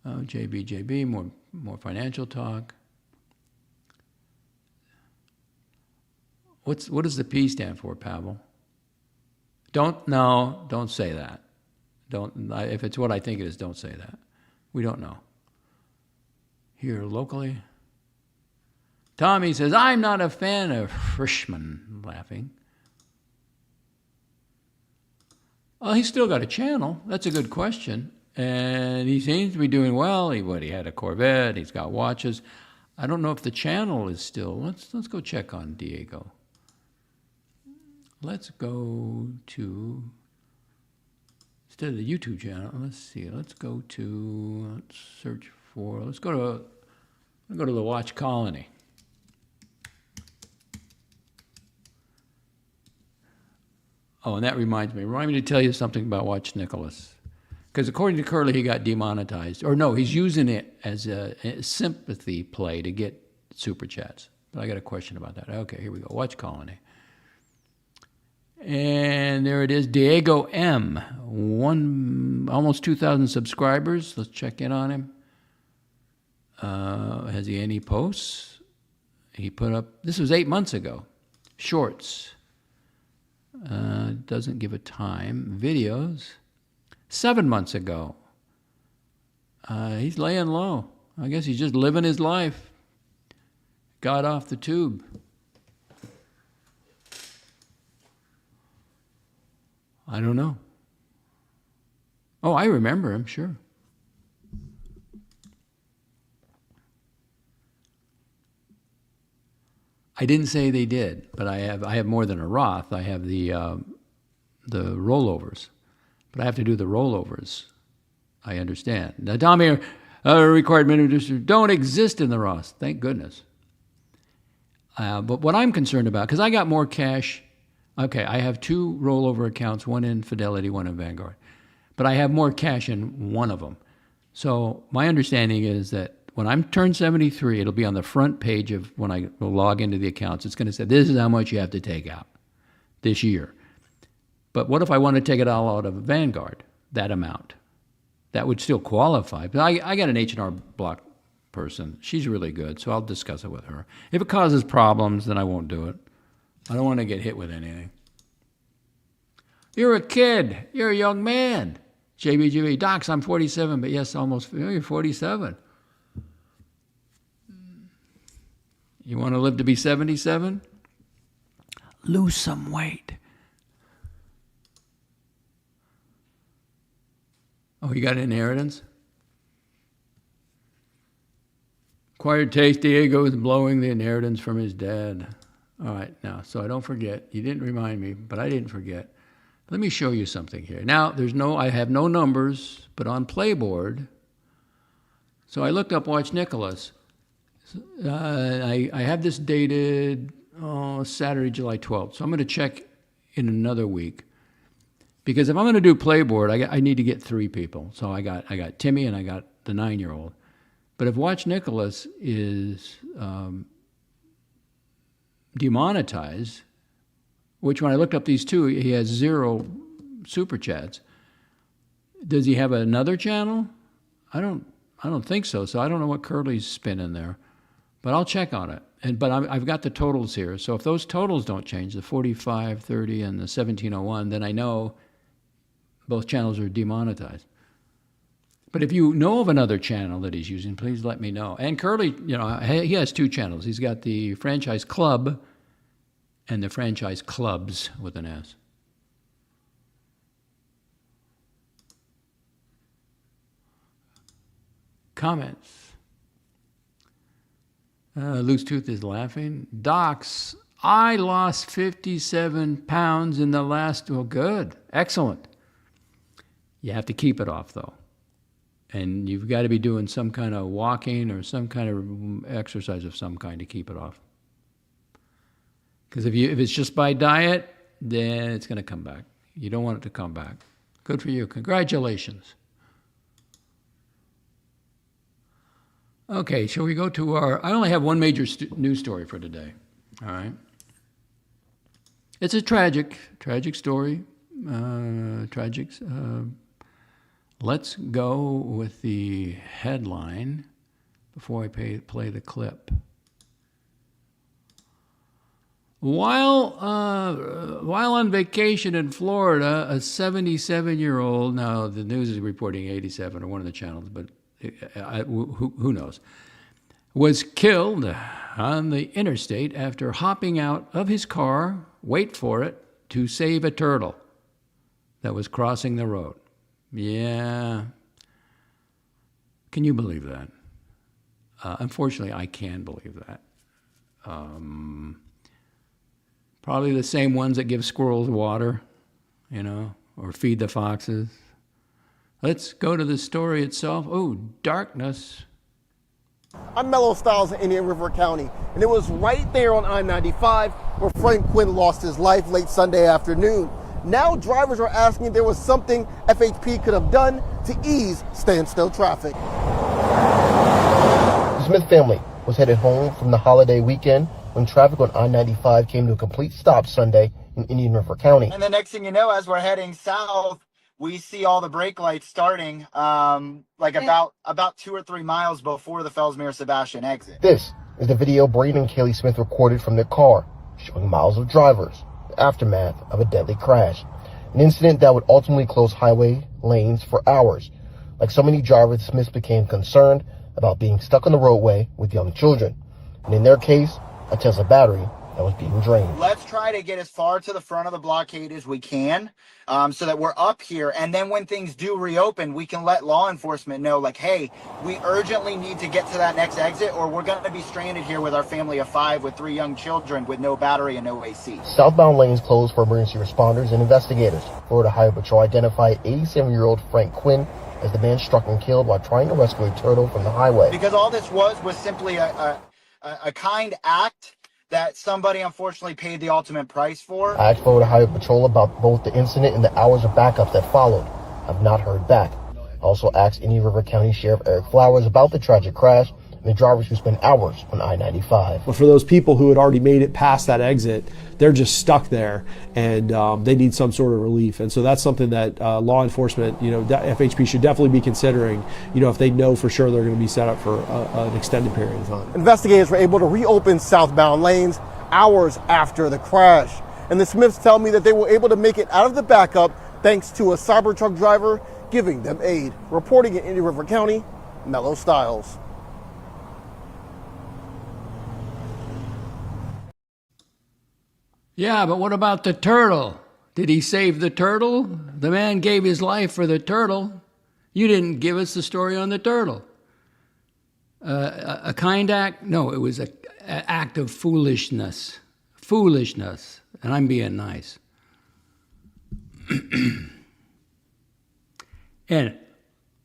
Oh, JB, more financial talk. What does the P stand for, Pavel? Don't say that. If it's what I think it is, don't say that. We don't know. Here locally. Tommy says, I'm not a fan of Frischman, laughing. Well, he's still got a channel. That's a good question. And he seems to be doing well. He had a Corvette. He's got watches. I don't know if the channel is still. Let's go check on Diego. Let's go to, instead of the YouTube channel, let's see. Let's go to the Watch Colony. Oh, and that reminds me. Remind me to tell you something about Watch Nicholas. Because according to Curly, he got demonetized. Or no, he's using it as a sympathy play to get super chats. But I got a question about that. Okay, here we go. Watch Colony. And there it is. Diego M. Almost 2,000 subscribers. Let's check in on him. Has he any posts? He put up, this was 8 months ago. Shorts. Doesn't give a time. Videos. 7 months ago. He's laying low. I guess he's just living his life. Got off the tube. I don't know. Oh, I remember him, sure. I didn't say they did, but I have more than a Roth. I have the rollovers, but I have to do the rollovers. I understand. Now, Tommy, required minimum distribution don't exist in the Roth. Thank goodness. But what I'm concerned about, because I got more cash. Okay, I have 2 rollover accounts, one in Fidelity, one in Vanguard. But I have more cash in one of them. So my understanding is that when I'm turned 73, it'll be on the front page of when I log into the accounts. It's going to say, this is how much you have to take out this year. But what if I want to take it all out of Vanguard, that amount? That would still qualify. But I got an H&R Block person. She's really good, so I'll discuss it with her. If it causes problems, then I won't do it. I don't want to get hit with anything. You're a kid. You're a young man. JBGB, Docs, I'm 47, but yes, almost, you're 47. You want to live to be 77? Lose some weight. Oh, you got an inheritance? Acquired taste, Diego is blowing the inheritance from his dad. All right, now, so I don't forget. You didn't remind me, but I didn't forget. Let me show you something here. Now, I have no numbers, but on Playboard, so I looked up Watch Nicholas. I have this dated Saturday, July 12th, so I'm going to check in another week. Because if I'm going to do Playboard, I need to get 3 people. So I got Timmy and I got the 9-year-old. But if Watch Nicholas is demonetized, which when I looked up these 2, he has 0 super chats. Does he have another channel? I don't think so. So I don't know what Curly's spinning there, but I'll check on it. But I've got the totals here. So if those totals don't change, the 4530 and the 1701, then I know both channels are demonetized. But if you know of another channel that he's using, please let me know. And Curly, he has 2 channels. He's got the Franchise Club and the Franchise Clubs with an S. Comments. Loose Tooth is laughing. Docs, I lost 57 pounds in the last, well, good, excellent. You have to keep it off, though. And you've got to be doing some kind of walking or some kind of exercise of some kind to keep it off. Because if it's just by diet, then it's going to come back. You don't want it to come back. Good for you. Congratulations. Okay, shall we go to I only have one major news story for today. All right. It's a tragic story. Let's go with the headline before I play the clip. While on vacation in Florida, a 77-year-old, now the news is reporting 87 or one of the channels, but who knows, was killed on the interstate after hopping out of his car, wait for it, to save a turtle that was crossing the road. Yeah. Can you believe that? Unfortunately, I can believe that. Probably the same ones that give squirrels water, or feed the foxes. Let's go to the story itself. Oh, darkness. I'm Mellow Styles in Indian River County, and it was right there on I-95 where Frank Quinn lost his life late Sunday afternoon. Now drivers are asking if there was something FHP could have done to ease standstill traffic. The Smith family was headed home from the holiday weekend when traffic on I-95 came to a complete stop Sunday in Indian River County. And the next thing you know, as we're heading south, we see all the brake lights starting about 2 or 3 miles before the Fellsmere-Sebastian exit. This is the video Braden and Kaylee Smith recorded from their car, showing miles of drivers, the aftermath of a deadly crash. An incident that would ultimately close highway lanes for hours. Like so many drivers, the Smiths became concerned about being stuck on the roadway with young children. And in their case, a Tesla battery that was being drained. Let's try to get as far to the front of the blockade as we can, so that we're up here. And then when things do reopen, we can let law enforcement know, like, hey, we urgently need to get to that next exit, or we're going to be stranded here with our family of 5 with 3 young children with no battery and no AC. Southbound lanes closed for emergency responders and investigators. Florida Highway Patrol identified 87-year-old Frank Quinn as the man struck and killed while trying to rescue a turtle from the highway. Because all this was simply a kind act that somebody unfortunately paid the ultimate price for. I asked Florida Highway Patrol about both the incident and the hours of backups that followed. I've not heard back. I also asked Indian River County Sheriff Eric Flowers about the tragic crash and the drivers who spent hours on I-95. But for those people who had already made it past that exit, they're just stuck there, and they need some sort of relief. And so that's something that law enforcement, FHP should definitely be considering, if they know for sure they're going to be set up for an extended period of time. Investigators were able to reopen southbound lanes hours after the crash. And the Smiths tell me that they were able to make it out of the backup thanks to a Cybertruck driver giving them aid. Reporting in Indian River County, Mellow Styles. Yeah, but what about the turtle? Did he save the turtle? The man gave his life for the turtle. You didn't give us the story on the turtle. A kind act? No, it was an act of foolishness. Foolishness. And I'm being nice. And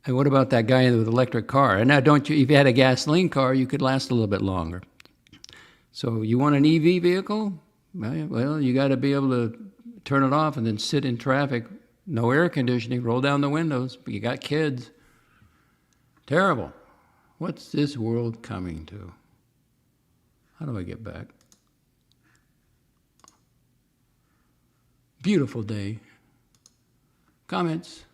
what about that guy with the electric car? And now, if you had a gasoline car, you could last a little bit longer. So you want an EV vehicle? Well, you got to be able to turn it off and then sit in traffic. No air conditioning, roll down the windows, but you got kids. Terrible. What's this world coming to? How do I get back? Beautiful day. Comments?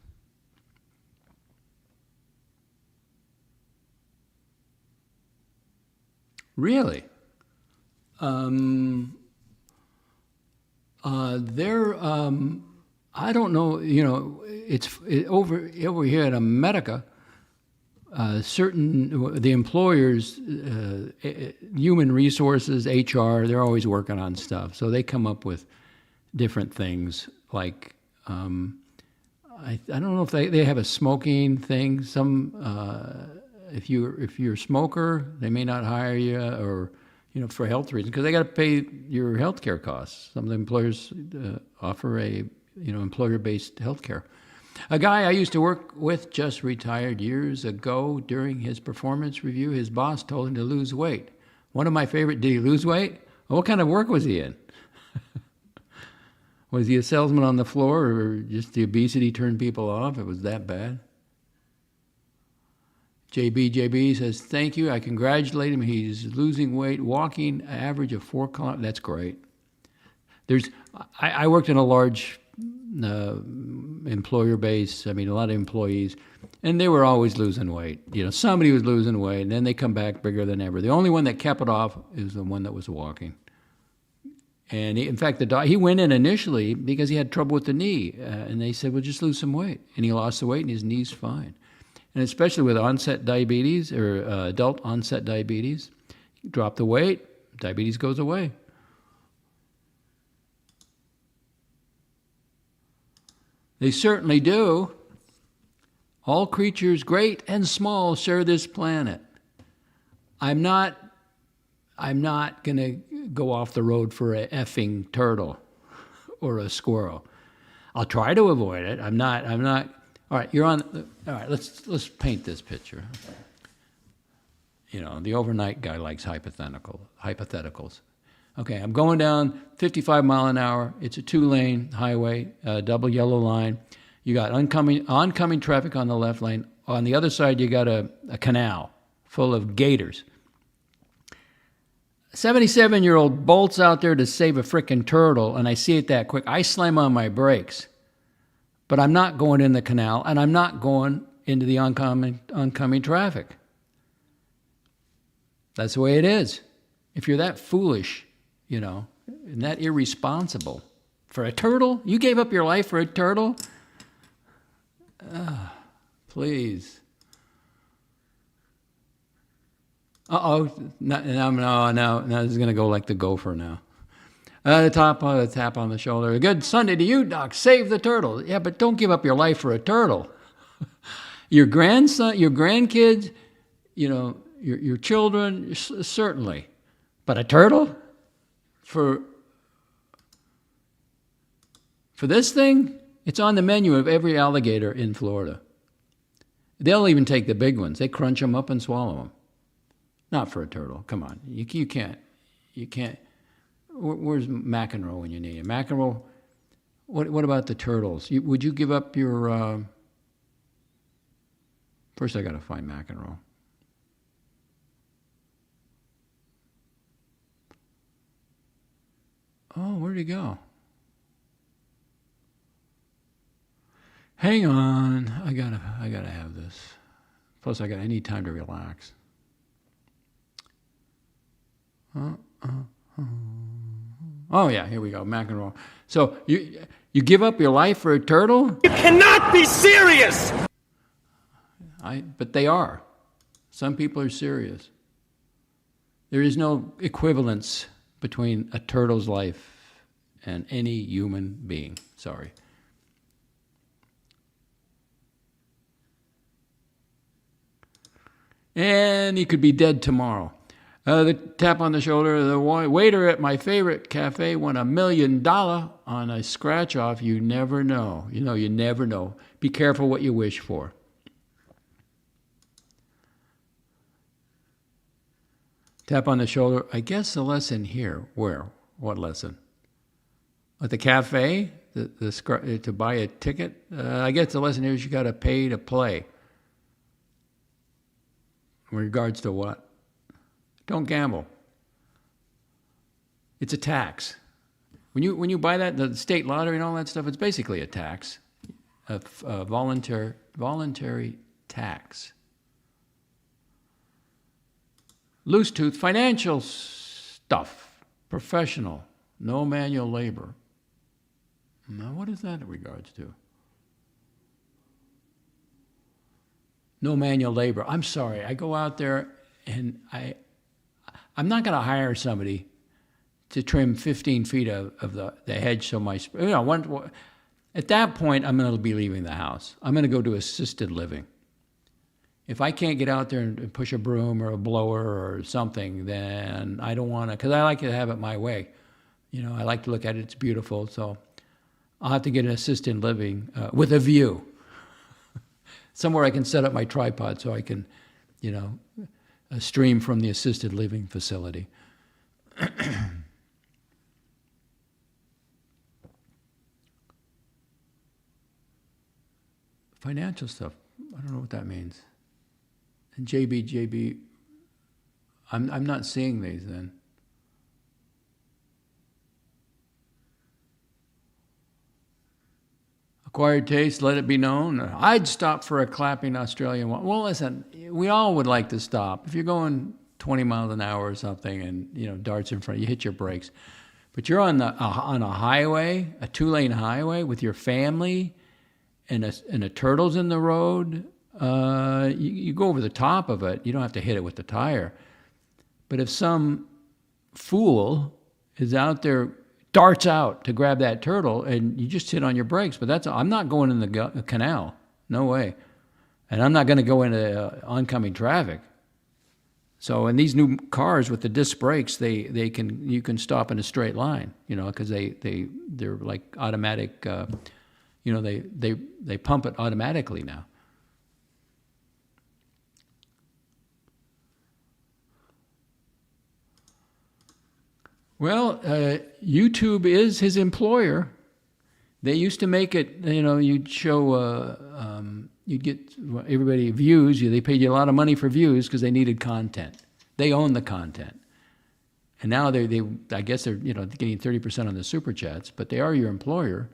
Really? I don't know, it's over here in America, the employers, human resources, HR, they're always working on stuff. So they come up with different things like, I don't know if they have a smoking thing. If you're a smoker, they may not hire you, or for health reasons, because they got to pay your health care costs. Some of the employers offer employer-based health care. A guy I used to work with just retired years ago. During his performance review, his boss told him to lose weight. One of my favorite, did he lose weight? Well, what kind of work was he in? Was he a salesman on the floor, or just the obesity turned people off? It was that bad? JB says, thank you. I congratulate him. He's losing weight, walking an average of 4 kilometers. That's great. I worked in a large employer base. I mean, a lot of employees, and they were always losing weight. Somebody was losing weight, and then they come back bigger than ever. The only one that kept it off is the one that was walking. And in fact, he went in initially because he had trouble with the knee, and they said, well, just lose some weight. And he lost the weight, and his knee's fine. And especially with onset diabetes or adult onset diabetes, drop the weight, diabetes goes away. They certainly do. All creatures, great and small, share this planet. I'm not going to go off the road for a effing turtle or a squirrel. I'll try to avoid it. I'm not. All right, you're on. All right, let's paint this picture. The overnight guy likes hypotheticals. Okay, I'm going down 55 mile an hour. It's a 2-lane highway, double yellow line. You got oncoming traffic on the left lane. On the other side, you got a canal full of gators. A 77-year-old bolts out there to save a frickin' turtle, and I see it that quick. I slam on my brakes. But I'm not going in the canal, and I'm not going into the oncoming traffic. That's the way it is. If you're that foolish, and that irresponsible, for a turtle, you gave up your life for a turtle? Please. Uh-oh. No, this is going to go like the gopher now. The tap on the shoulder. A good Sunday to you, Doc. Save the turtle. Yeah, but don't give up your life for a turtle. Your grandson, your grandkids, your children, certainly. But a turtle? For this thing, it's on the menu of every alligator in Florida. They'll even take the big ones. They crunch them up and swallow them. Not for a turtle. Come on. You can't. Where's McEnroe when you need him? McEnroe, what about the turtles? Would you give up your... First, I got to find McEnroe. Oh, where'd he go? Hang on, I gotta have this. Plus, I need time to relax. Oh yeah, here we go, McEnroe. So you give up your life for a turtle? You cannot be serious. But they are. Some people are serious. There is no equivalence between a turtle's life and any human being. Sorry. And he could be dead tomorrow. The tap on the shoulder. The waiter at my favorite cafe won $1 million on a scratch-off. You never know. You never know. Be careful what you wish for. Tap on the shoulder. I guess the lesson here. Where? What lesson? At the cafe? To buy a ticket? I guess the lesson here is you got to pay to play. In regards to what? Don't gamble. It's a tax. When you buy that, the state lottery and all that stuff, it's basically a tax, a voluntary tax. Loose tooth, financial stuff, professional, no manual labor. Now, what is that in regards to? No manual labor. I'm sorry. I go out there and I'm not going to hire somebody to trim 15 feet of the hedge so my at that point I'm going to be leaving the house. I'm going to go to assisted living. If I can't get out there and push a broom or a blower or something, then I don't want to, because I like to have it my way. I like to look at it. It's beautiful. So I'll have to get an assisted living with a view. Somewhere I can set up my tripod so I can, stream from the assisted living facility. Financial stuff. I don't know what that means. And JB, I'm not seeing these then. Acquired taste, let it be known. I'd stop for a clapping Australian one. Well, listen, we all would like to stop. If you're going 20 miles an hour or something and, darts in front, you hit your brakes. But you're on a highway, a 2-lane highway with your family and a turtle's in the road, you go over the top of it. You don't have to hit it with the tire. But if some fool is out there, darts out to grab that turtle, and you just hit on your brakes. But I'm not going in the canal. No way. And I'm not going to go into oncoming traffic. So in these new cars with the disc brakes, you can stop in a straight line, because they're like automatic. They pump it automatically now. Well, YouTube is his employer. They used to make it, you'd show, you'd get everybody views. They paid you a lot of money for views because they needed content. They own the content. And now I guess they're, getting 30% on the super chats, but they are your employer.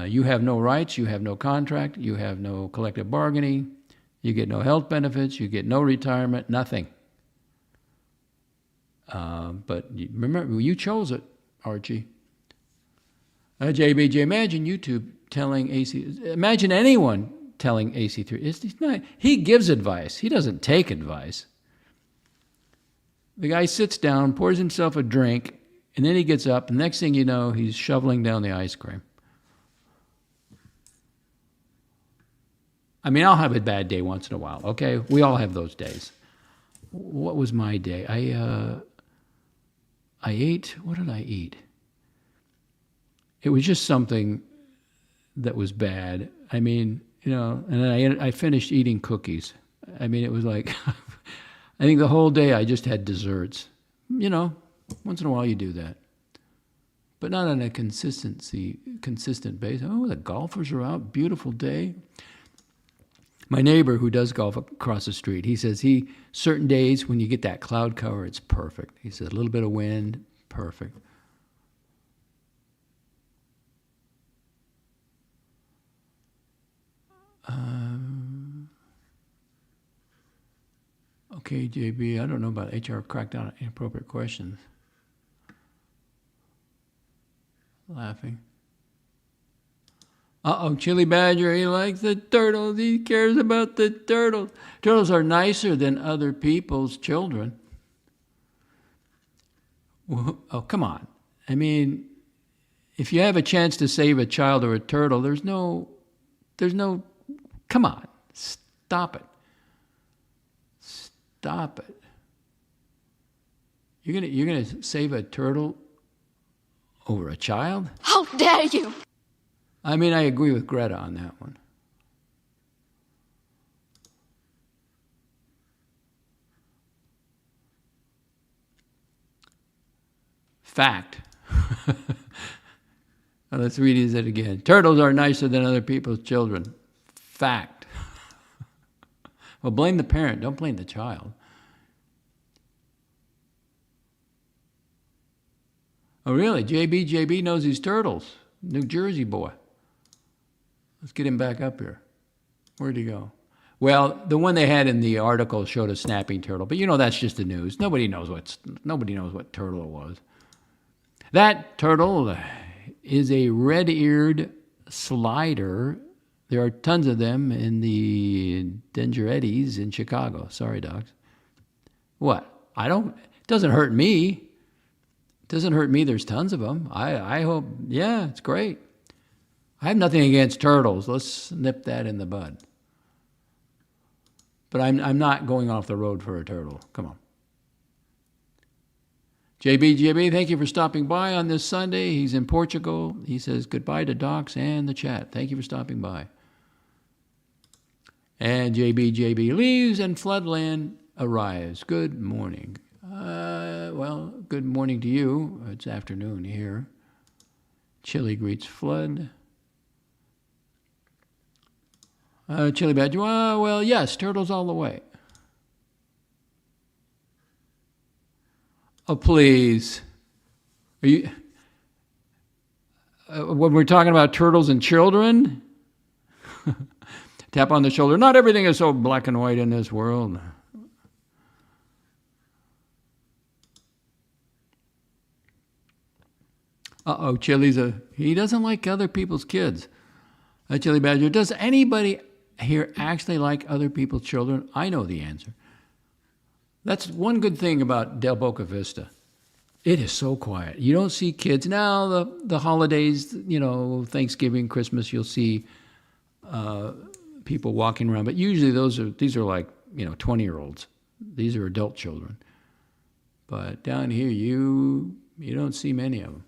You have no rights, you have no contract, you have no collective bargaining, you get no health benefits, you get no retirement, nothing. But remember, you chose it, Archie. JBJ, imagine YouTube telling AC, imagine anyone telling AC3. He gives advice. He doesn't take advice. The guy sits down, pours himself a drink, And then he gets up, and next thing you know, he's shoveling down the ice cream. I mean, I'll have a bad day once in a while, okay? We all have those days. What was my day? I ate, what did I eat? It was just something that was bad. I mean, you know, and then I finished eating cookies. I mean, it was like, I think the whole day I just had desserts. You know, once in a while you do that. But not on a consistent basis. Oh, the golfers are out, beautiful day. My neighbor who does golf across the street, he says certain days when you get that cloud cover, it's perfect. He said a little bit of wind, perfect. Okay, JB, I don't know about HR crackdown on inappropriate questions. Laughing. Uh-oh, Chili Badger, he likes the turtles. He cares about the turtles. Turtles are nicer than other people's children. Well, oh, come on. I mean, if you have a chance to save a child or a turtle, there's no, come on, stop it. Stop it. You're gonna save a turtle over a child? How dare you! I mean, I agree with Greta on that one. Fact. Let's read it again. Turtles are nicer than other people's children. Fact. Well, blame the parent. Don't blame the child. Oh, really? JB knows his turtles. New Jersey boy. Let's get him back up here. Where'd he go? Well, the one they had in the article showed a snapping turtle, but you know that's just the news. Nobody knows what turtle it was. That turtle is a red-eared slider. There are tons of them in the Dengerettis in Chicago. Sorry, dogs. What? It doesn't hurt me. It doesn't hurt me. There's tons of them. I hope, yeah, it's great. I have nothing against turtles. Let's nip that in the bud. But I'm not going off the road for a turtle. Come on. JB, thank you for stopping by on this Sunday. He's in Portugal. He says goodbye to Docs and the chat. Thank you for stopping by. And JB leaves and Floodland arrives. Good morning. Well, good morning to you. It's afternoon here. Chili greets Flood. Chili Badger, well, yes, turtles all the way. Oh, please. Are you, when we're talking about turtles and children, tap on the shoulder. Not everything is so black and white in this world. Uh-oh, Chili's he doesn't like other people's kids. Chili Badger, does anybody here actually like other people's children? I know the answer. That's one good thing about Del Boca Vista. It is so quiet. You don't see kids. Now, the holidays, you know, Thanksgiving, Christmas, you'll see people walking around. But usually these are like, you know, 20-year-olds. These are adult children. But down here, you don't see many of them.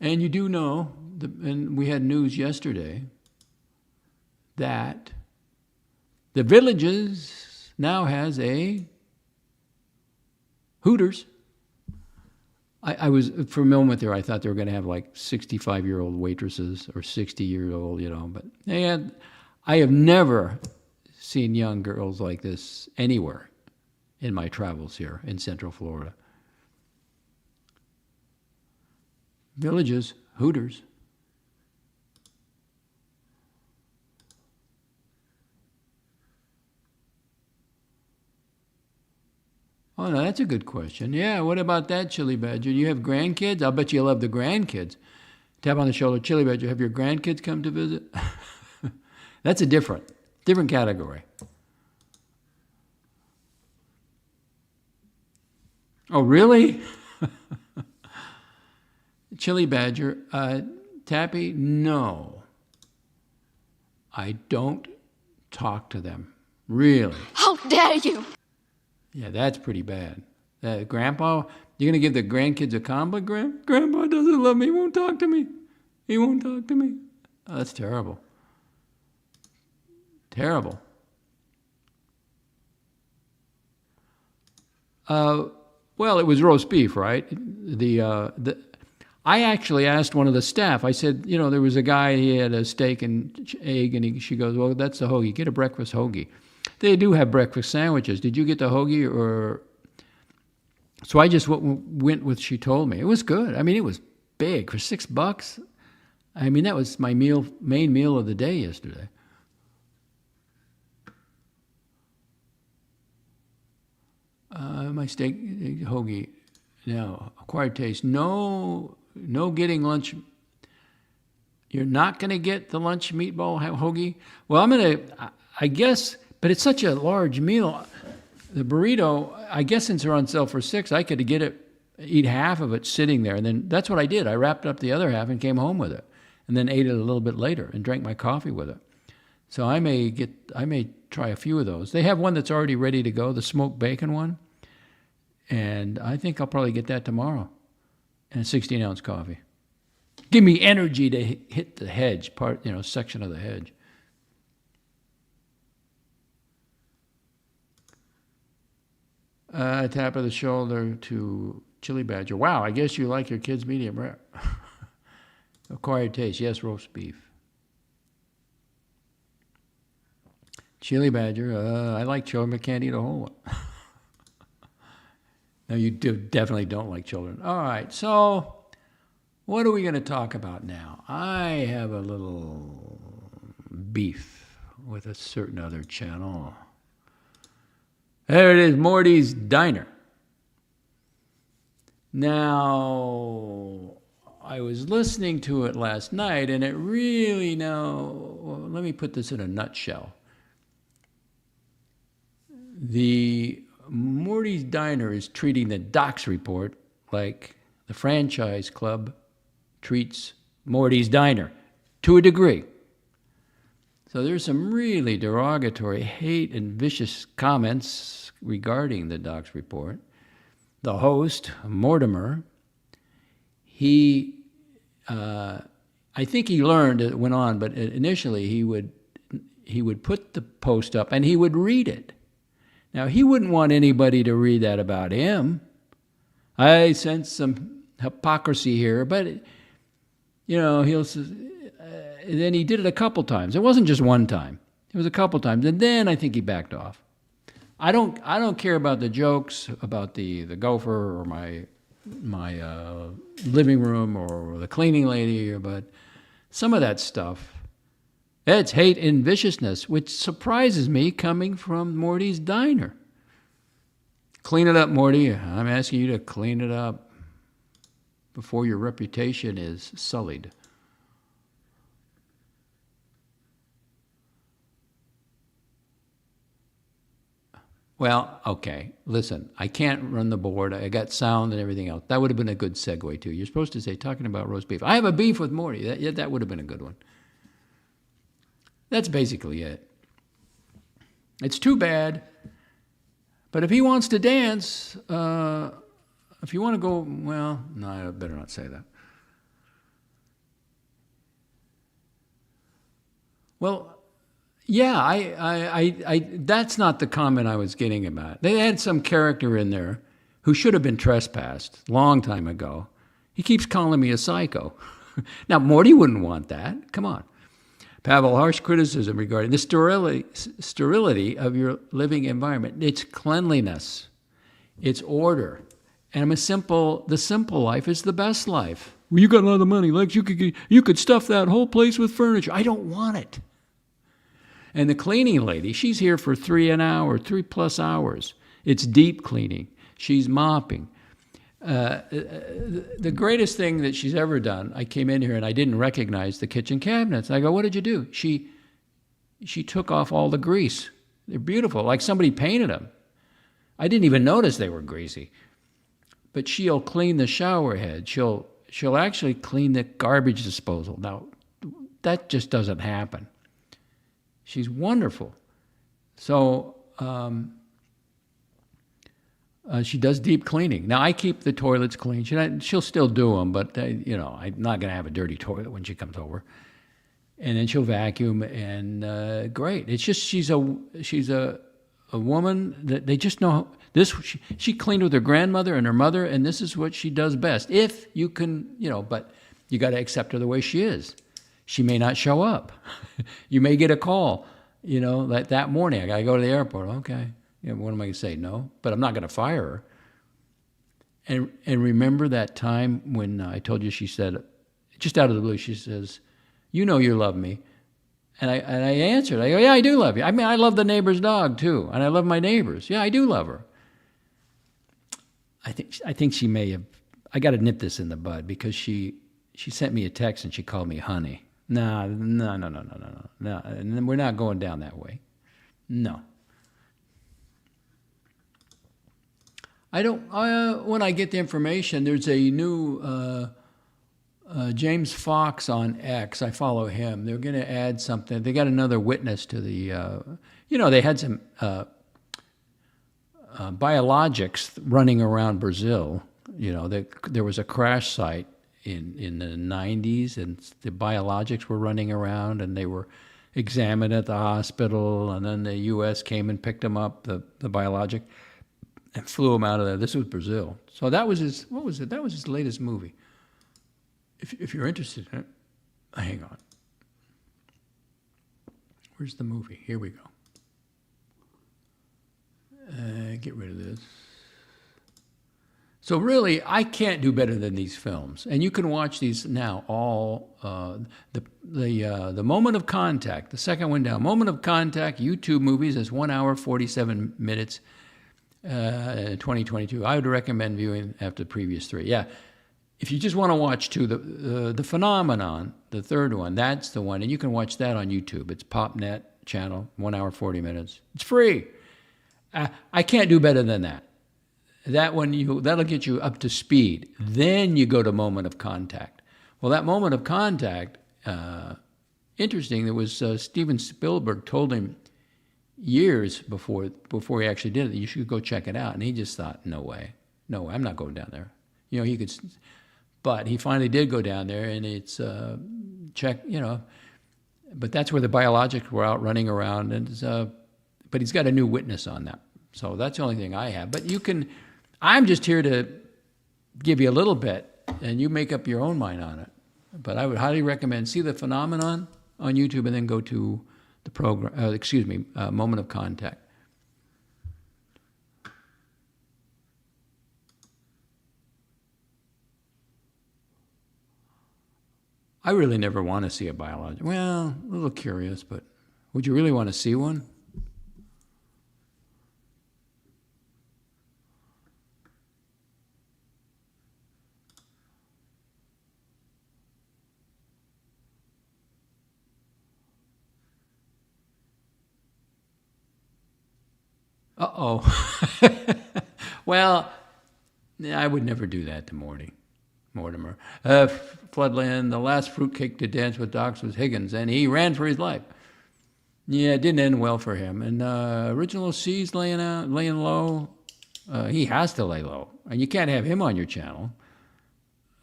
And you do know, and we had news yesterday, that the Villages now has a Hooters. I was, for a moment there, I thought they were going to have like 65-year-old waitresses or 60-year-old, you know, but I have never seen young girls like this anywhere in my travels here in Central Florida. Villages, Hooters. Oh, no, that's a good question. Yeah, what about that, Chili Badger? You have grandkids? I'll bet you love the grandkids. Tap on the shoulder, Chili Badger, have your grandkids come to visit? That's a different category. Oh, really? Chili Badger, Tappy, no. I don't talk to them. Really. How dare you! Yeah, that's pretty bad. Grandpa, you're going to give the grandkids a compliment? Grandpa doesn't love me. He won't talk to me. He won't talk to me. Oh, that's terrible. Terrible. Well, it was roast beef, right? I actually asked one of the staff. I said, there was a guy, he had a steak and egg, and she goes, well, that's the hoagie. Get a breakfast hoagie. They do have breakfast sandwiches. Did you get the hoagie or? So I just went with she told me. It was good. I mean, it was big for $6. I mean, that was my main meal of the day yesterday. My steak hoagie. Now, acquired taste. No getting lunch. You're not going to get the lunch meatball hoagie? Well, I guess, but it's such a large meal. The burrito, I guess since they're on sale for $6, I could eat half of it sitting there. And then that's what I did. I wrapped up the other half and came home with it. And then ate it a little bit later and drank my coffee with it. So I may try a few of those. They have one that's already ready to go, the smoked bacon one. And I think I'll probably get that tomorrow. And a 16-ounce coffee. Give me energy to hit the hedge section of the hedge. Tap of the shoulder to Chili Badger. Wow, I guess you like your kids medium rare. Acquired taste. Yes, roast beef. Chili Badger. I like children, but can't eat a whole one. No, you definitely don't like children. All right, so what are we going to talk about now? I have a little beef with a certain other channel. There it is, Morty's Diner. Now, I was listening to it last night, and it really let me put this in a nutshell. The Morty's Diner is treating the Docs Report like the franchise club treats Morty's Diner, to a degree. So there's some really derogatory, hate and vicious comments regarding the Docs Report. The host, Mortimer, I think he learned it went on, but initially he would put the post up and he would read it. Now, he wouldn't want anybody to read that about him. I sense some hypocrisy here, but, then he did it a couple times. It wasn't just one time. It was a couple times. And then I think he backed off. I don't care about the jokes about the gopher or my living room or the cleaning lady, but some of that stuff, it's hate and viciousness, which surprises me coming from Morty's Diner. Clean it up, Morty. I'm asking you to clean it up before your reputation is sullied. Well, okay, listen, I can't run the board. I got sound and everything else. That would have been a good segue, too. You're supposed to say, talking about roast beef. I have a beef with Morty. That would have been a good one. That's basically it. It's too bad. But if he wants to dance, if you want to go, well, no, I better not say that. Well, yeah, I that's not the comment I was getting about. They had some character in there who should have been trespassed long time ago. He keeps calling me a psycho. Now, Morty wouldn't want that. Come on. Pavel, harsh criticism regarding the sterility of your living environment. It's cleanliness. It's order. And the simple life is the best life. Well, you got a lot of money, Lex. You could stuff that whole place with furniture. I don't want it. And the cleaning lady, she's here for 3+ hours. It's deep cleaning. She's mopping. The greatest thing that she's ever done, I came in here and I didn't recognize the kitchen cabinets. I go, what did you do? She took off all the grease. They're beautiful, like somebody painted them. I didn't even notice they were greasy. But she'll clean the shower head. She'll she'll actually clean the garbage disposal. Now, that just doesn't happen. She's wonderful. So she does deep cleaning. Now, I keep the toilets clean. She'll still do them, but you know, I'm not going to have a dirty toilet when she comes over. And then she'll vacuum, and great. It's just she's a woman that they just know this. She cleaned with her grandmother and her mother, and this is what she does best. If you can, you know, but you got to accept her the way she is. She may not show up. You may get a call, you know, like that morning. I got to go to the airport. Okay. You know, what am I going to say? No, but I'm not going to fire her. And remember that time when I told you, she said, just out of the blue, she says, "You know you love me." And I answered, I go, "Yeah, I do love you. I mean, I love the neighbor's dog too. And I love my neighbors. Yeah, I do love her." I think she may have, I got to nip this in the bud, because she sent me a text and she called me honey. No. And we're not going down that way. No. I don't, when I get the information, there's a new James Fox on X. I follow him. They're going to add something. They got another witness to the, you know, they had some biologics running around Brazil. You know, there was a crash site in the 90s, and the biologics were running around, and they were examined at the hospital, and then the U.S. came and picked them up, the biologic, and flew them out of there. This was Brazil. So that was his, what was it? That was his latest movie. If you're interested in it, hang on. Where's the movie? Here we go. Get rid of this. So really, I can't do better than these films, and you can watch these now. All the Moment of Contact, the second one down. Moment of Contact, YouTube movies, is 1 hour 47 minutes, 2022. I would recommend viewing after the previous three. Yeah, if you just want to watch two, the Phenomenon, the third one, that's the one, and you can watch that on YouTube. It's PopNet channel, 1 hour 40 minutes. It's free. I can't do better than that. That one, that'll get you up to speed. Then you go to Moment of Contact. Well, that Moment of Contact, interesting, there was Steven Spielberg told him years before he actually did it, you should go check it out. And he just thought, no way, I'm not going down there. You know, he could, but he finally did go down there, and it's you know, but that's where the biologics were out running around, and but he's got a new witness on that. So that's the only thing I have. But you can, I'm just here to give you a little bit, and you make up your own mind on it. But I would highly recommend, see the Phenomenon on YouTube, and then go to the program, Moment of Contact. I really never want to see a biologic. Well, a little curious, but would you really want to see one? Uh-oh. Well, I would never do that to Mortimer. Floodland, the last fruitcake to dance with dogs was Higgins, and he ran for his life. Yeah, it didn't end well for him. And Original C's laying low. He has to lay low, and you can't have him on your channel.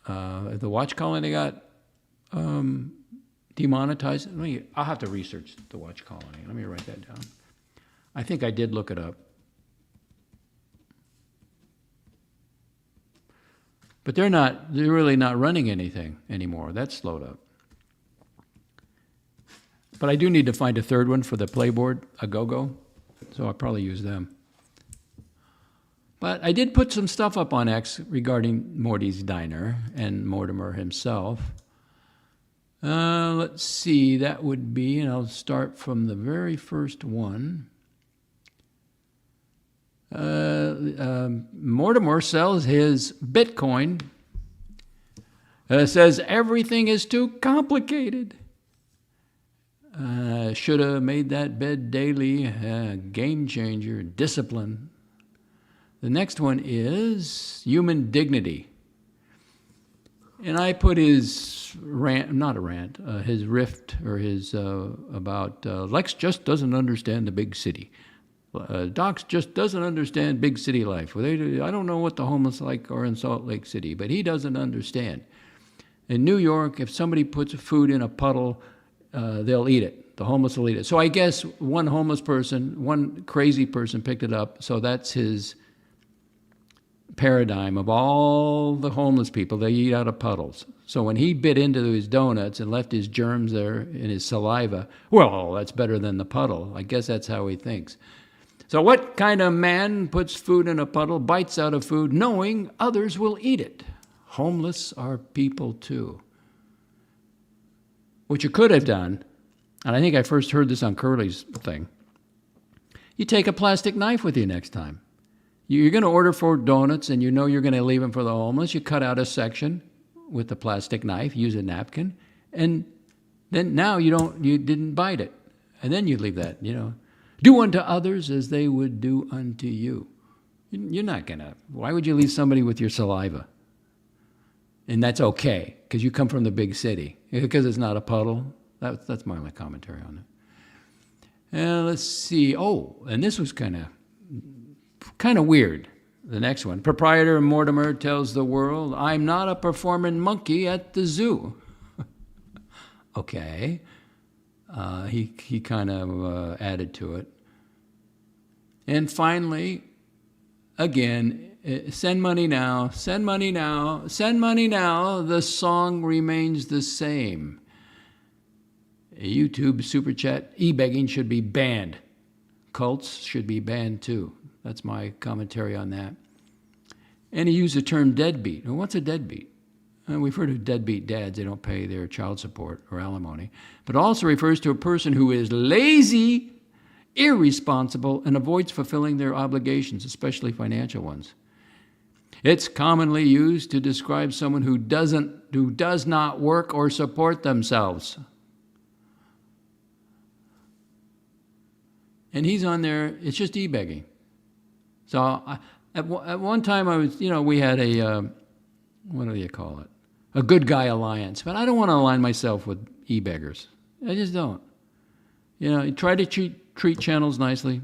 The watch colony got demonetized. I'll have to research the watch colony. Let me write that down. I think I did look it up. But they're really not running anything anymore. That's slowed up. But I do need to find a third one for the Playboard, a go-go, so I'll probably use them. But I did put some stuff up on X regarding Morty's Diner and Mortimer himself. Let's see, that would be, and I'll start from the very first one. Mortimer sells his Bitcoin. Says everything is too complicated. Should have made that bed daily. Game changer. Discipline. The next one is human dignity. And I put his rant, not a rant, his rift or his about Lex just doesn't understand the big city. Doc just doesn't understand big city life. I don't know what the homeless like are in Salt Lake City, but he doesn't understand. In New York, if somebody puts food in a puddle, they'll eat it. The homeless will eat it. So I guess one homeless person, one crazy person picked it up, so that's his paradigm of all the homeless people. They eat out of puddles. So when he bit into his donuts and left his germs there in his saliva, well, that's better than the puddle. I guess that's how he thinks. So what kind of man puts food in a puddle, bites out of food, knowing others will eat it? Homeless are people too. What you could have done, and I think I first heard this on Curly's thing, you take a plastic knife with you next time. You're going to order 4 donuts and you know you're going to leave them for the homeless. You cut out a section with the plastic knife, use a napkin, and then now you didn't bite it. And then you leave that, Do unto others as they would do unto you. You're not going to. Why would you leave somebody with your saliva? And that's okay, because you come from the big city. Because it's not a puddle. That's my only commentary on it. And let's see. Oh, and this was kind of weird. The next one. Proprietor Mortimer tells the world, I'm not a performing monkey at the zoo. Okay. He kind of added to it. And finally, again, send money now, send money now, send money now. The song remains the same. YouTube super chat, e-begging should be banned. Cults should be banned too. That's my commentary on that. And he used the term deadbeat. Well, what's a deadbeat? We've heard of deadbeat dads. They don't pay their child support or alimony. But also refers to a person who is lazy, irresponsible, and avoids fulfilling their obligations, especially financial ones. It's commonly used to describe someone who does not work or support themselves. And he's on there, it's just e-begging. So at one time I was, we had a, what do you call it? A good guy alliance. But I don't want to align myself with e-beggars. I just don't. You try to treat channels nicely.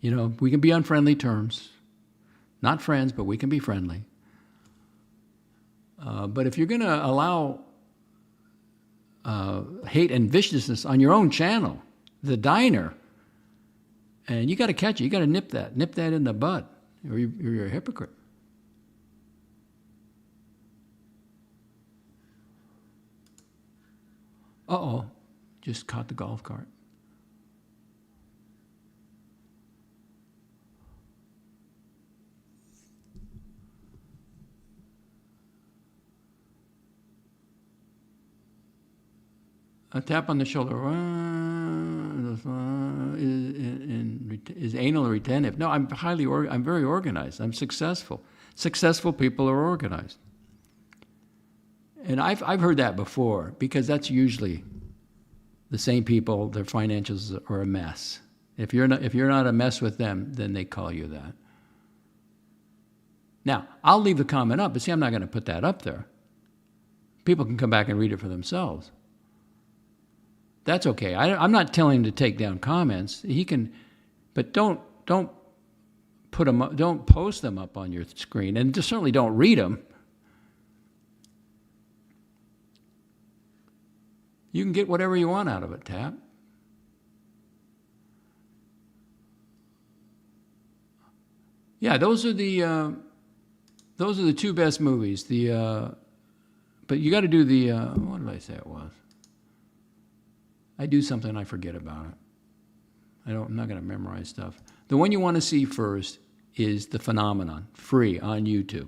We can be on friendly terms. Not friends, but we can be friendly. But if you're going to allow hate and viciousness on your own channel, the diner, and you got to catch it. You got to nip that in the bud, or you're a hypocrite. Uh-oh, just caught the golf cart. A tap on the shoulder. Is anal retentive? No, I'm very organized. I'm successful. Successful people are organized. And I've heard that before, because that's usually the same people. Their financials are a mess. If you're not a mess with them, then they call you that. Now, I'll leave the comment up, but see, I'm not going to put that up there. People can come back and read it for themselves. That's okay. I'm not telling him to take down comments. He can, but don't put them up, don't post them up on your screen, and just certainly don't read them. You can get whatever you want out of it, Tap. Yeah, those are the 2 best movies. But you got to do the what did I say it was? I do something, I forget about it. I'm not going to memorize stuff. The one you want to see first is The Phenomenon, free on YouTube.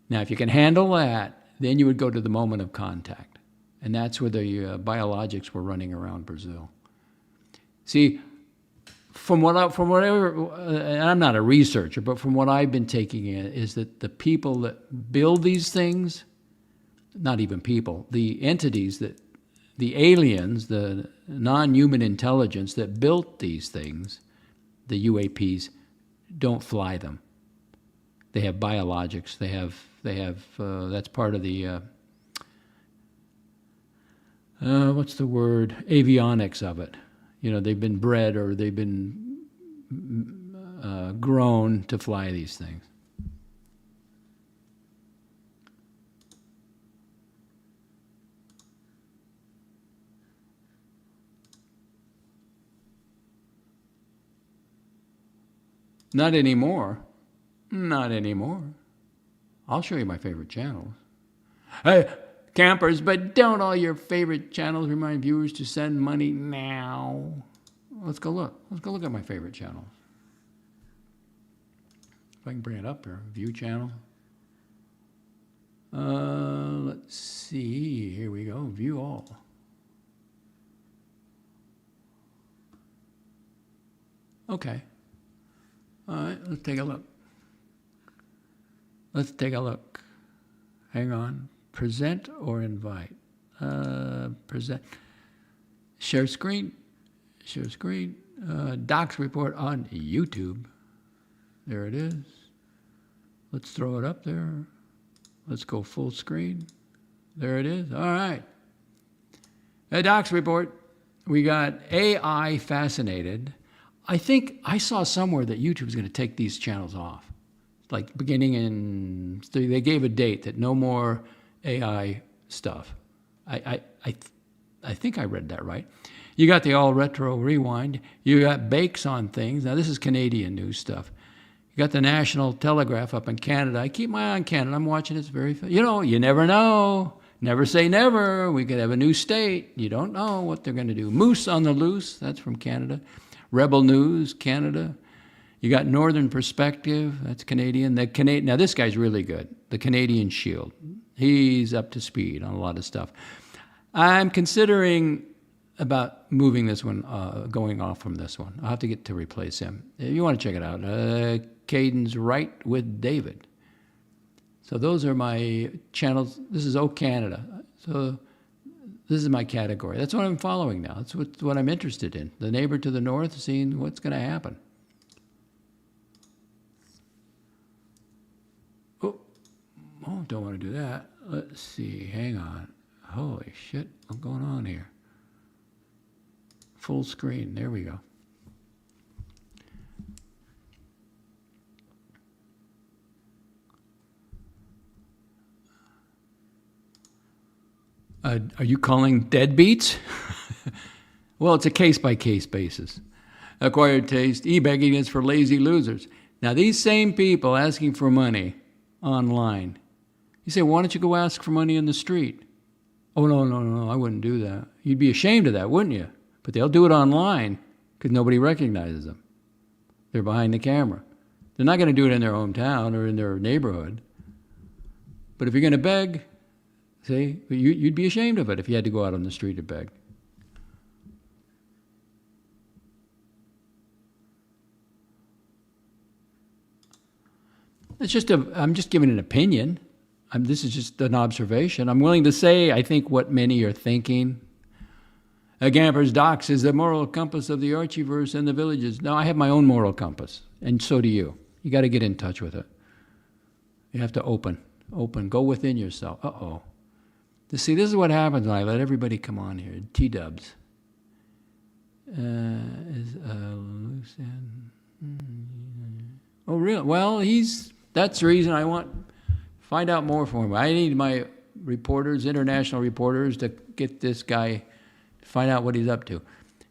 Now, if you can handle that, then you would go to The Moment of Contact. And that's where the biologics were running around Brazil. See, from whatever, and I'm not a researcher, but from what I've been taking in, is that the people that build these things, not even people, the entities the aliens, the non-human intelligence that built these things, the UAPs, don't fly them. They have biologics. They have that's part of the what's the word? Avionics of it. You know, they've been bred or they've been grown to fly these things. Not anymore. Not anymore. I'll show you my favorite channels. Hey, campers, but don't all your favorite channels remind viewers to send money now? Let's go look. Let's go look at my favorite channels. If I can bring it up here. View channel. Let's see. Here we go. View all. Okay. All right, let's take a look. Let's take a look. Hang on. Present or invite? Present. Share screen. Share screen. Docs report on YouTube. There it is. Let's throw it up there. Let's go full screen. There it is. All right. A docs report. We got AI fascinated. I think I saw somewhere that YouTube is going to take these channels off. Like beginning in, they gave a date that no more AI stuff. I think I read that right. You got the all retro rewind. You got bakes on things. Now this is Canadian news stuff. You got the National Telegraph up in Canada. I keep my eye on Canada. I'm watching it. It's very, you know, you never know. Never say never. We could have a new state. You don't know what they're going to do. Moose on the Loose. That's from Canada. Rebel News, Canada. You got Northern Perspective, that's Canadian. Now this guy's really good. The Canadian Shield. He's up to speed on a lot of stuff. I'm considering about moving this one, going off from this one. I'll have to get to replace him. If you want to check it out, Caden's Right with David. So those are my channels. This is O Canada. So this is my category. That's what I'm following now. That's what I'm interested in. The neighbor to the north, seeing what's going to happen. Oh, don't want to do that. Let's see. Hang on. Holy shit. What's going on here? Full screen. There we go. Are you calling deadbeats? Well, it's a case-by-case basis. Acquired taste, e-begging is for lazy losers. Now, these same people asking for money online, you say, why don't you go ask for money in the street? Oh, no, I wouldn't do that. You'd be ashamed of that, wouldn't you? But they'll do it online because nobody recognizes them. They're behind the camera. They're not going to do it in their hometown or in their neighborhood. But if you're going to beg, see, you'd be ashamed of it if you had to go out on the street to beg. I'm just giving an opinion. This is just an observation. I'm willing to say I think what many are thinking. Gamper's Docs is the moral compass of the Archieverse and the villages. No, I have my own moral compass, and so do you. You got to get in touch with it. You have to open, go within yourself. Uh-oh. See, this is what happens when I let everybody come on here. T-dubs. Loose end. Oh, really? Well, that's the reason I find out more for him. I need my reporters, international reporters, to get this guy, find out what he's up to.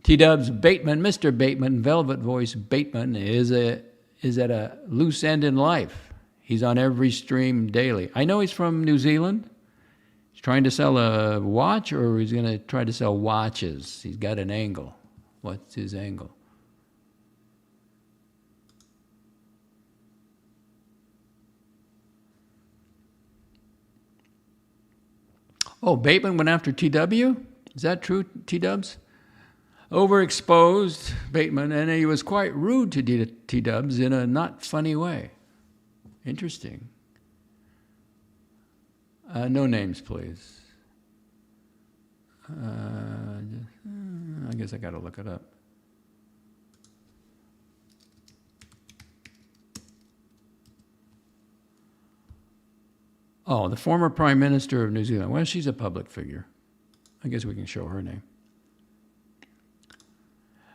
T-dubs Bateman, Mr. Bateman, Velvet Voice Bateman, is at a loose end in life. He's on every stream daily. I know he's from New Zealand. Trying to sell a watch, or he's going to try to sell watches? He's got an angle. What's his angle? Oh, Bateman went after TW? Is that true, T-dubs? Overexposed Bateman, and he was quite rude to T-dubs in a not funny way. Interesting. No names, please. I guess I got to look it up. Oh, the former Prime Minister of New Zealand. Well, she's a public figure. I guess we can show her name.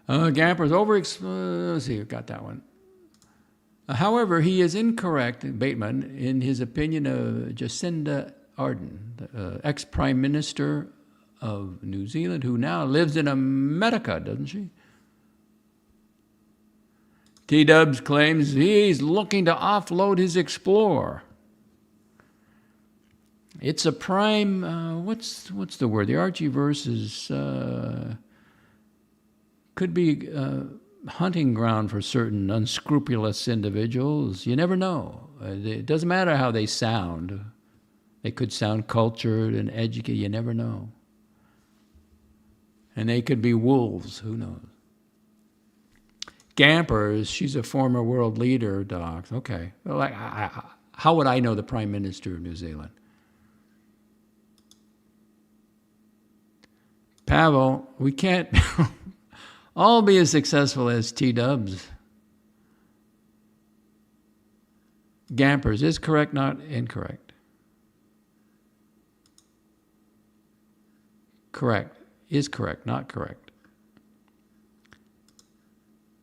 Gamper's let's see, got that one. However, he is incorrect, Bateman, in his opinion of Jacinda Ardern, the ex-Prime Minister of New Zealand, who now lives in America, doesn't she? T-Dubs claims he's looking to offload his Explorer. It's a prime, what's the word? The Archieverse is, could be hunting ground for certain unscrupulous individuals. You never know. It doesn't matter how they sound. They could sound cultured and educated. You never know. And they could be wolves. Who knows? Gampers, she's a former world leader, Doc. Okay. Well, how would I know the Prime Minister of New Zealand? Pavel, we can't all be as successful as T-Dubs. Gampers is correct, not incorrect. Correct is correct, not correct.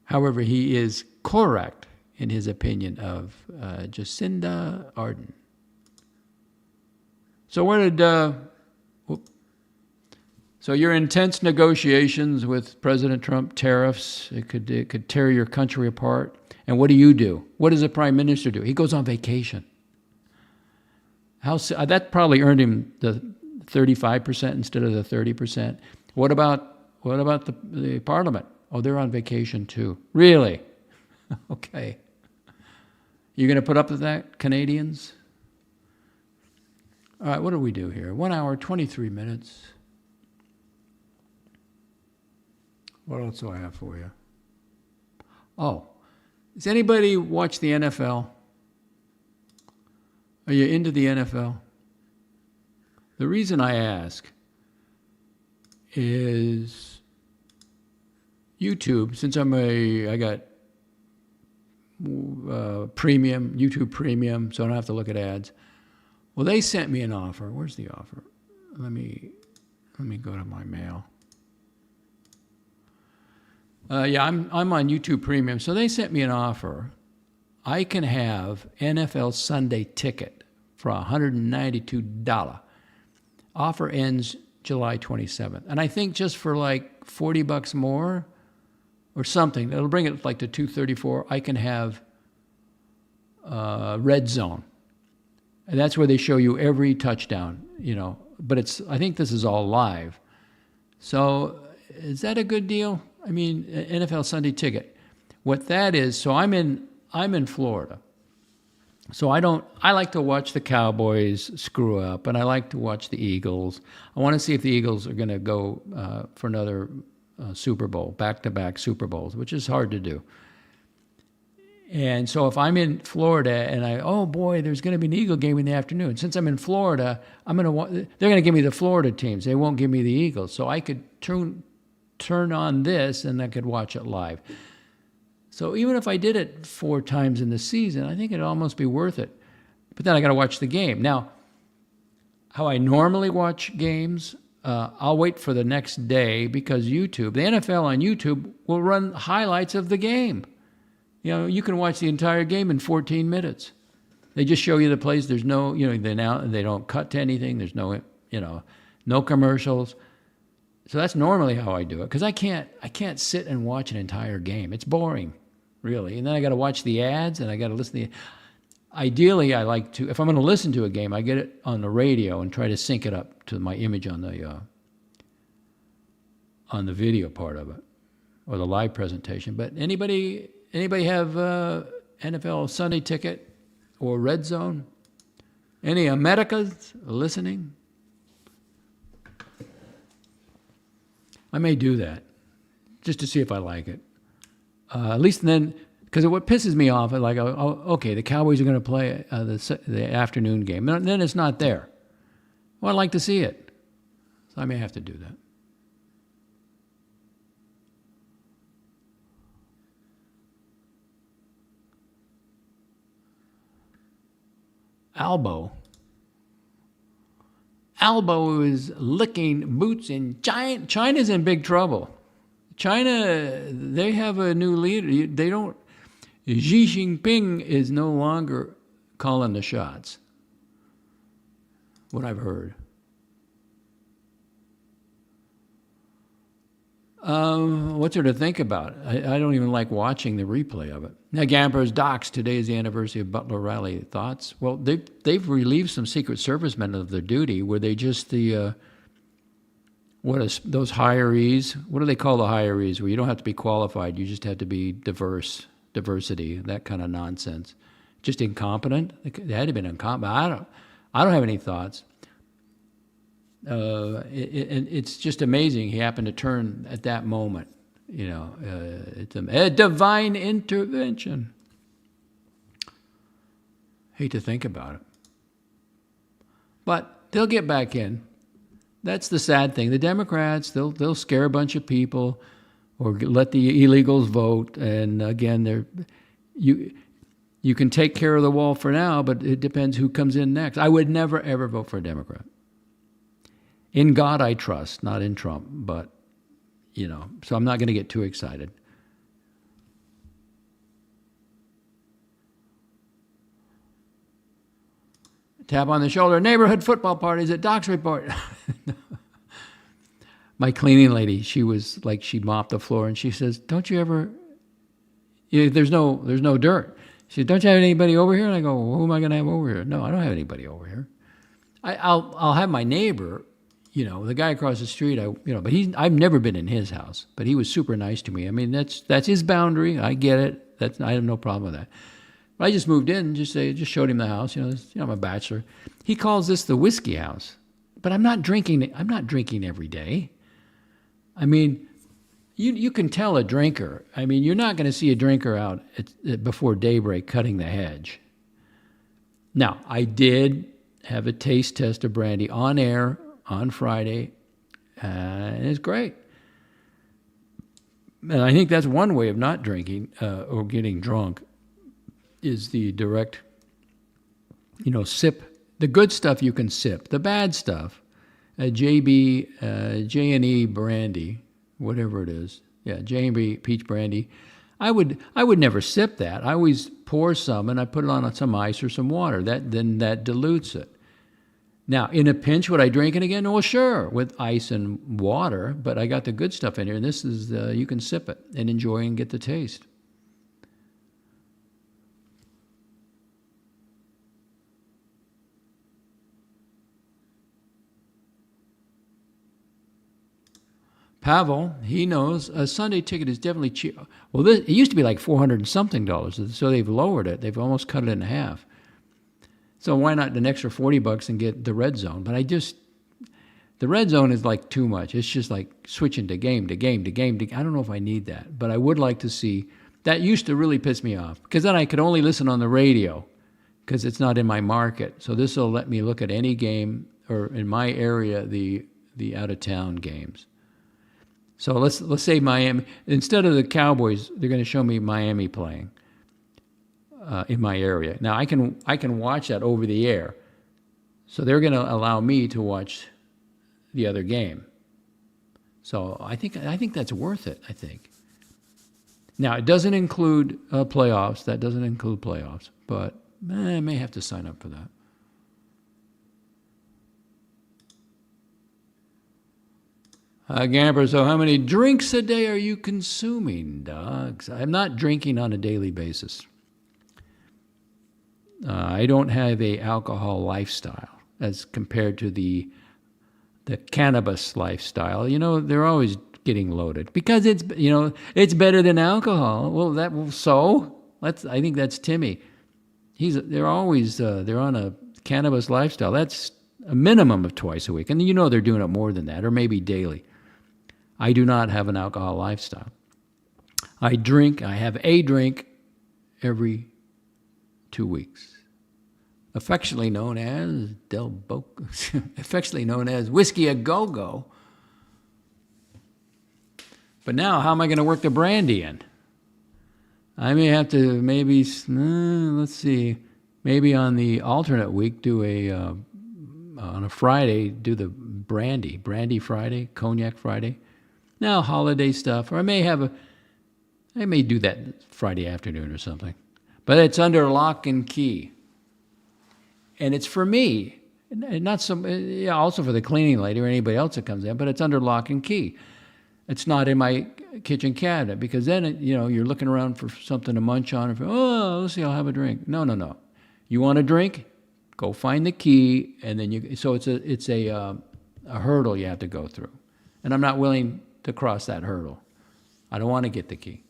However, he is correct in his opinion of Jacinda Ardern. So where did... So your intense negotiations with President Trump, tariffs, it could tear your country apart. And what do? What does the Prime Minister do? He goes on vacation. That probably earned him the 35% instead of the 30%. What about the Parliament? Oh, they're on vacation too. Really? Okay. You're going to put up with that, Canadians? All right, what do we do here? 1 hour, 23 minutes. What else do I have for you? Oh, does anybody watch the NFL? Are you into the NFL? The reason I ask is YouTube, since I got premium, YouTube premium, so I don't have to look at ads. Well, they sent me an offer. Where's the offer? Let me go to my mail. Yeah, I'm on YouTube Premium, so they sent me an offer. I can have NFL Sunday Ticket for $192. Offer ends July 27th, and I think just for like $40 more or something, it'll bring it like to $234. I can have Red Zone, and that's where they show you every touchdown. But I think this is all live. So is that a good deal? I mean, NFL Sunday Ticket. What that is, so I'm in Florida. So I like to watch the Cowboys screw up, and I like to watch the Eagles. I want to see if the Eagles are going to go for another Super Bowl, back-to-back Super Bowls, which is hard to do. And so if I'm in Florida and oh boy, there's going to be an Eagle game in the afternoon. Since I'm in Florida, they're going to give me the Florida teams. They won't give me the Eagles. So I could turn on this and I could watch it live. So even if I did it 4 times in the season, I think it'd almost be worth it. But then I got to watch the game. Now, how I normally watch games, I'll wait for the next day because the NFL on YouTube will run highlights of the game. You can watch the entire game in 14 minutes. They just show you the plays. There's no, they don't cut to anything. There's no, no commercials. So that's normally how I do it because I can't sit and watch an entire game. It's boring, really. And then I got to watch the ads and I got to listen to Ideally, I like to, if I'm going to listen to a game, I get it on the radio and try to sync it up to my image on the video part of it or the live presentation. But anybody have NFL Sunday Ticket or Red Zone? Any Americans listening? I may do that just to see if I like it. At least then, because what pisses me off, okay, the Cowboys are going to play the afternoon game. And then it's not there. Well, I'd like to see it. So I may have to do that. Albo. elbow is licking boots in China. China's in big trouble. China, they have a new leader. They don't. Xi Jinping is no longer calling the shots. What I've heard. What's there to think about? I don't even like watching the replay of it. Now, Gamper's Docs, today is the anniversary of Butler Rally. Thoughts? Well, they've relieved some Secret Service men of their duty. Were they just those hirees? What do they call the hirees? Where you don't have to be qualified, you just have to be diversity, that kind of nonsense. Just incompetent? They had to have been incompetent. I don't have any thoughts. It's just amazing he happened to turn at that moment. It's a divine intervention. Hate to think about it. But they'll get back in. That's the sad thing. The Democrats, they'll scare a bunch of people or let the illegals vote. And again, you can take care of the wall for now, but it depends who comes in next. I would never, ever vote for a Democrat. In God I trust, not in Trump, but, so I'm not going to get too excited. Tap on the shoulder, neighborhood football parties at Doc's Report. My cleaning lady, she was like, she mopped the floor and she says, don't you ever, there's no dirt. She said, don't you have anybody over here? And I go, well, who am I going to have over here? No, I don't have anybody over here. I'll have my neighbor, the guy across the street, but I've never been in his house, but he was super nice to me. I mean, that's his boundary. I get it. I have no problem with that. But I just moved in and just showed him the house. I'm a bachelor. He calls this the whiskey house, but I'm not drinking every day. I mean, you can tell a drinker. I mean, you're not going to see a drinker out before daybreak cutting the hedge. Now, I did have a taste test of brandy on air on Friday, and it's great. And I think that's one way of not drinking or getting drunk is the direct, sip. The good stuff you can sip. The bad stuff, J&E brandy, whatever it is. Yeah, J&E peach brandy. I would never sip that. I always pour some and I put it on some ice or some water. Then that dilutes it. Now, in a pinch, would I drink it again? Well, sure, with ice and water, but I got the good stuff in here, and this is, you can sip it and enjoy and get the taste. Pavel, he knows a Sunday ticket is definitely cheap. Well, it used to be like $400 and something, so they've lowered it. They've almost cut it in half. So why not an extra $40 and get the red zone? But the red zone is like too much. It's just like switching to game. I don't know if I need that, but I would like to see. That used to really piss me off because then I could only listen on the radio because it's not in my market. So this will let me look at any game or in my area the out of town games. So let's say Miami instead of the Cowboys, they're going to show me Miami playing. In my area. Now I can watch that over the air. So they're going to allow me to watch the other game. So I think that's worth it, I think. Now it doesn't include playoffs. That doesn't include playoffs, but I may have to sign up for that. Gamper, so how many drinks a day are you consuming, dogs? I'm not drinking on a daily basis. I don't have a alcohol lifestyle as compared to the cannabis lifestyle. They're always getting loaded because it's better than alcohol. Well, I think that's Timmy. They're always they're on a cannabis lifestyle. That's a minimum of twice a week, and they're doing it more than that, or maybe daily. I do not have an alcohol lifestyle. I have a drink every 2 weeks. Affectionately known as Del Boca, affectionately known as Whiskey a Go-Go. But now, how am I going to work the brandy in? I may have to maybe on the alternate week do a on a Friday, do the brandy Friday, cognac Friday. Now holiday stuff, or I may do that Friday afternoon or something. But it's under lock and key. And it's for me, and not some, yeah, also for the cleaning lady or anybody else that comes in, but it's under lock and key. It's not in my kitchen cabinet because then, you're looking around for something to munch on. And let's see, I'll have a drink. No. You want a drink? Go find the key, and then so it's a hurdle you have to go through. And I'm not willing to cross that hurdle. I don't want to get the key.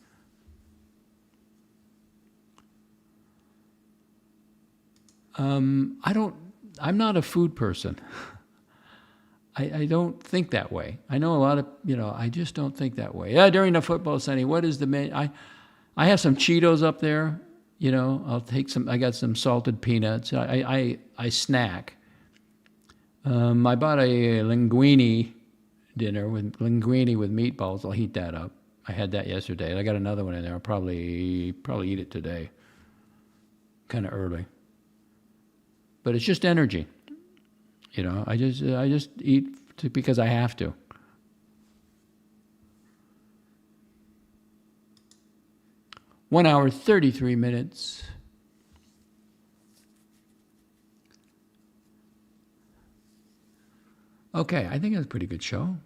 I'm not a food person. I don't think that way. I know a lot of, I just don't think that way. Yeah, during the football Sunday, what is the menu? I have some Cheetos up there. I'll take I got some salted peanuts. I snack. I bought a linguine dinner with linguine with meatballs. I'll heat that up. I had that yesterday. I got another one in there. I'll probably eat it today. Kind of early. But it's just energy. I just eat because I have to. One hour, 33 minutes. Okay, I think that's a pretty good show.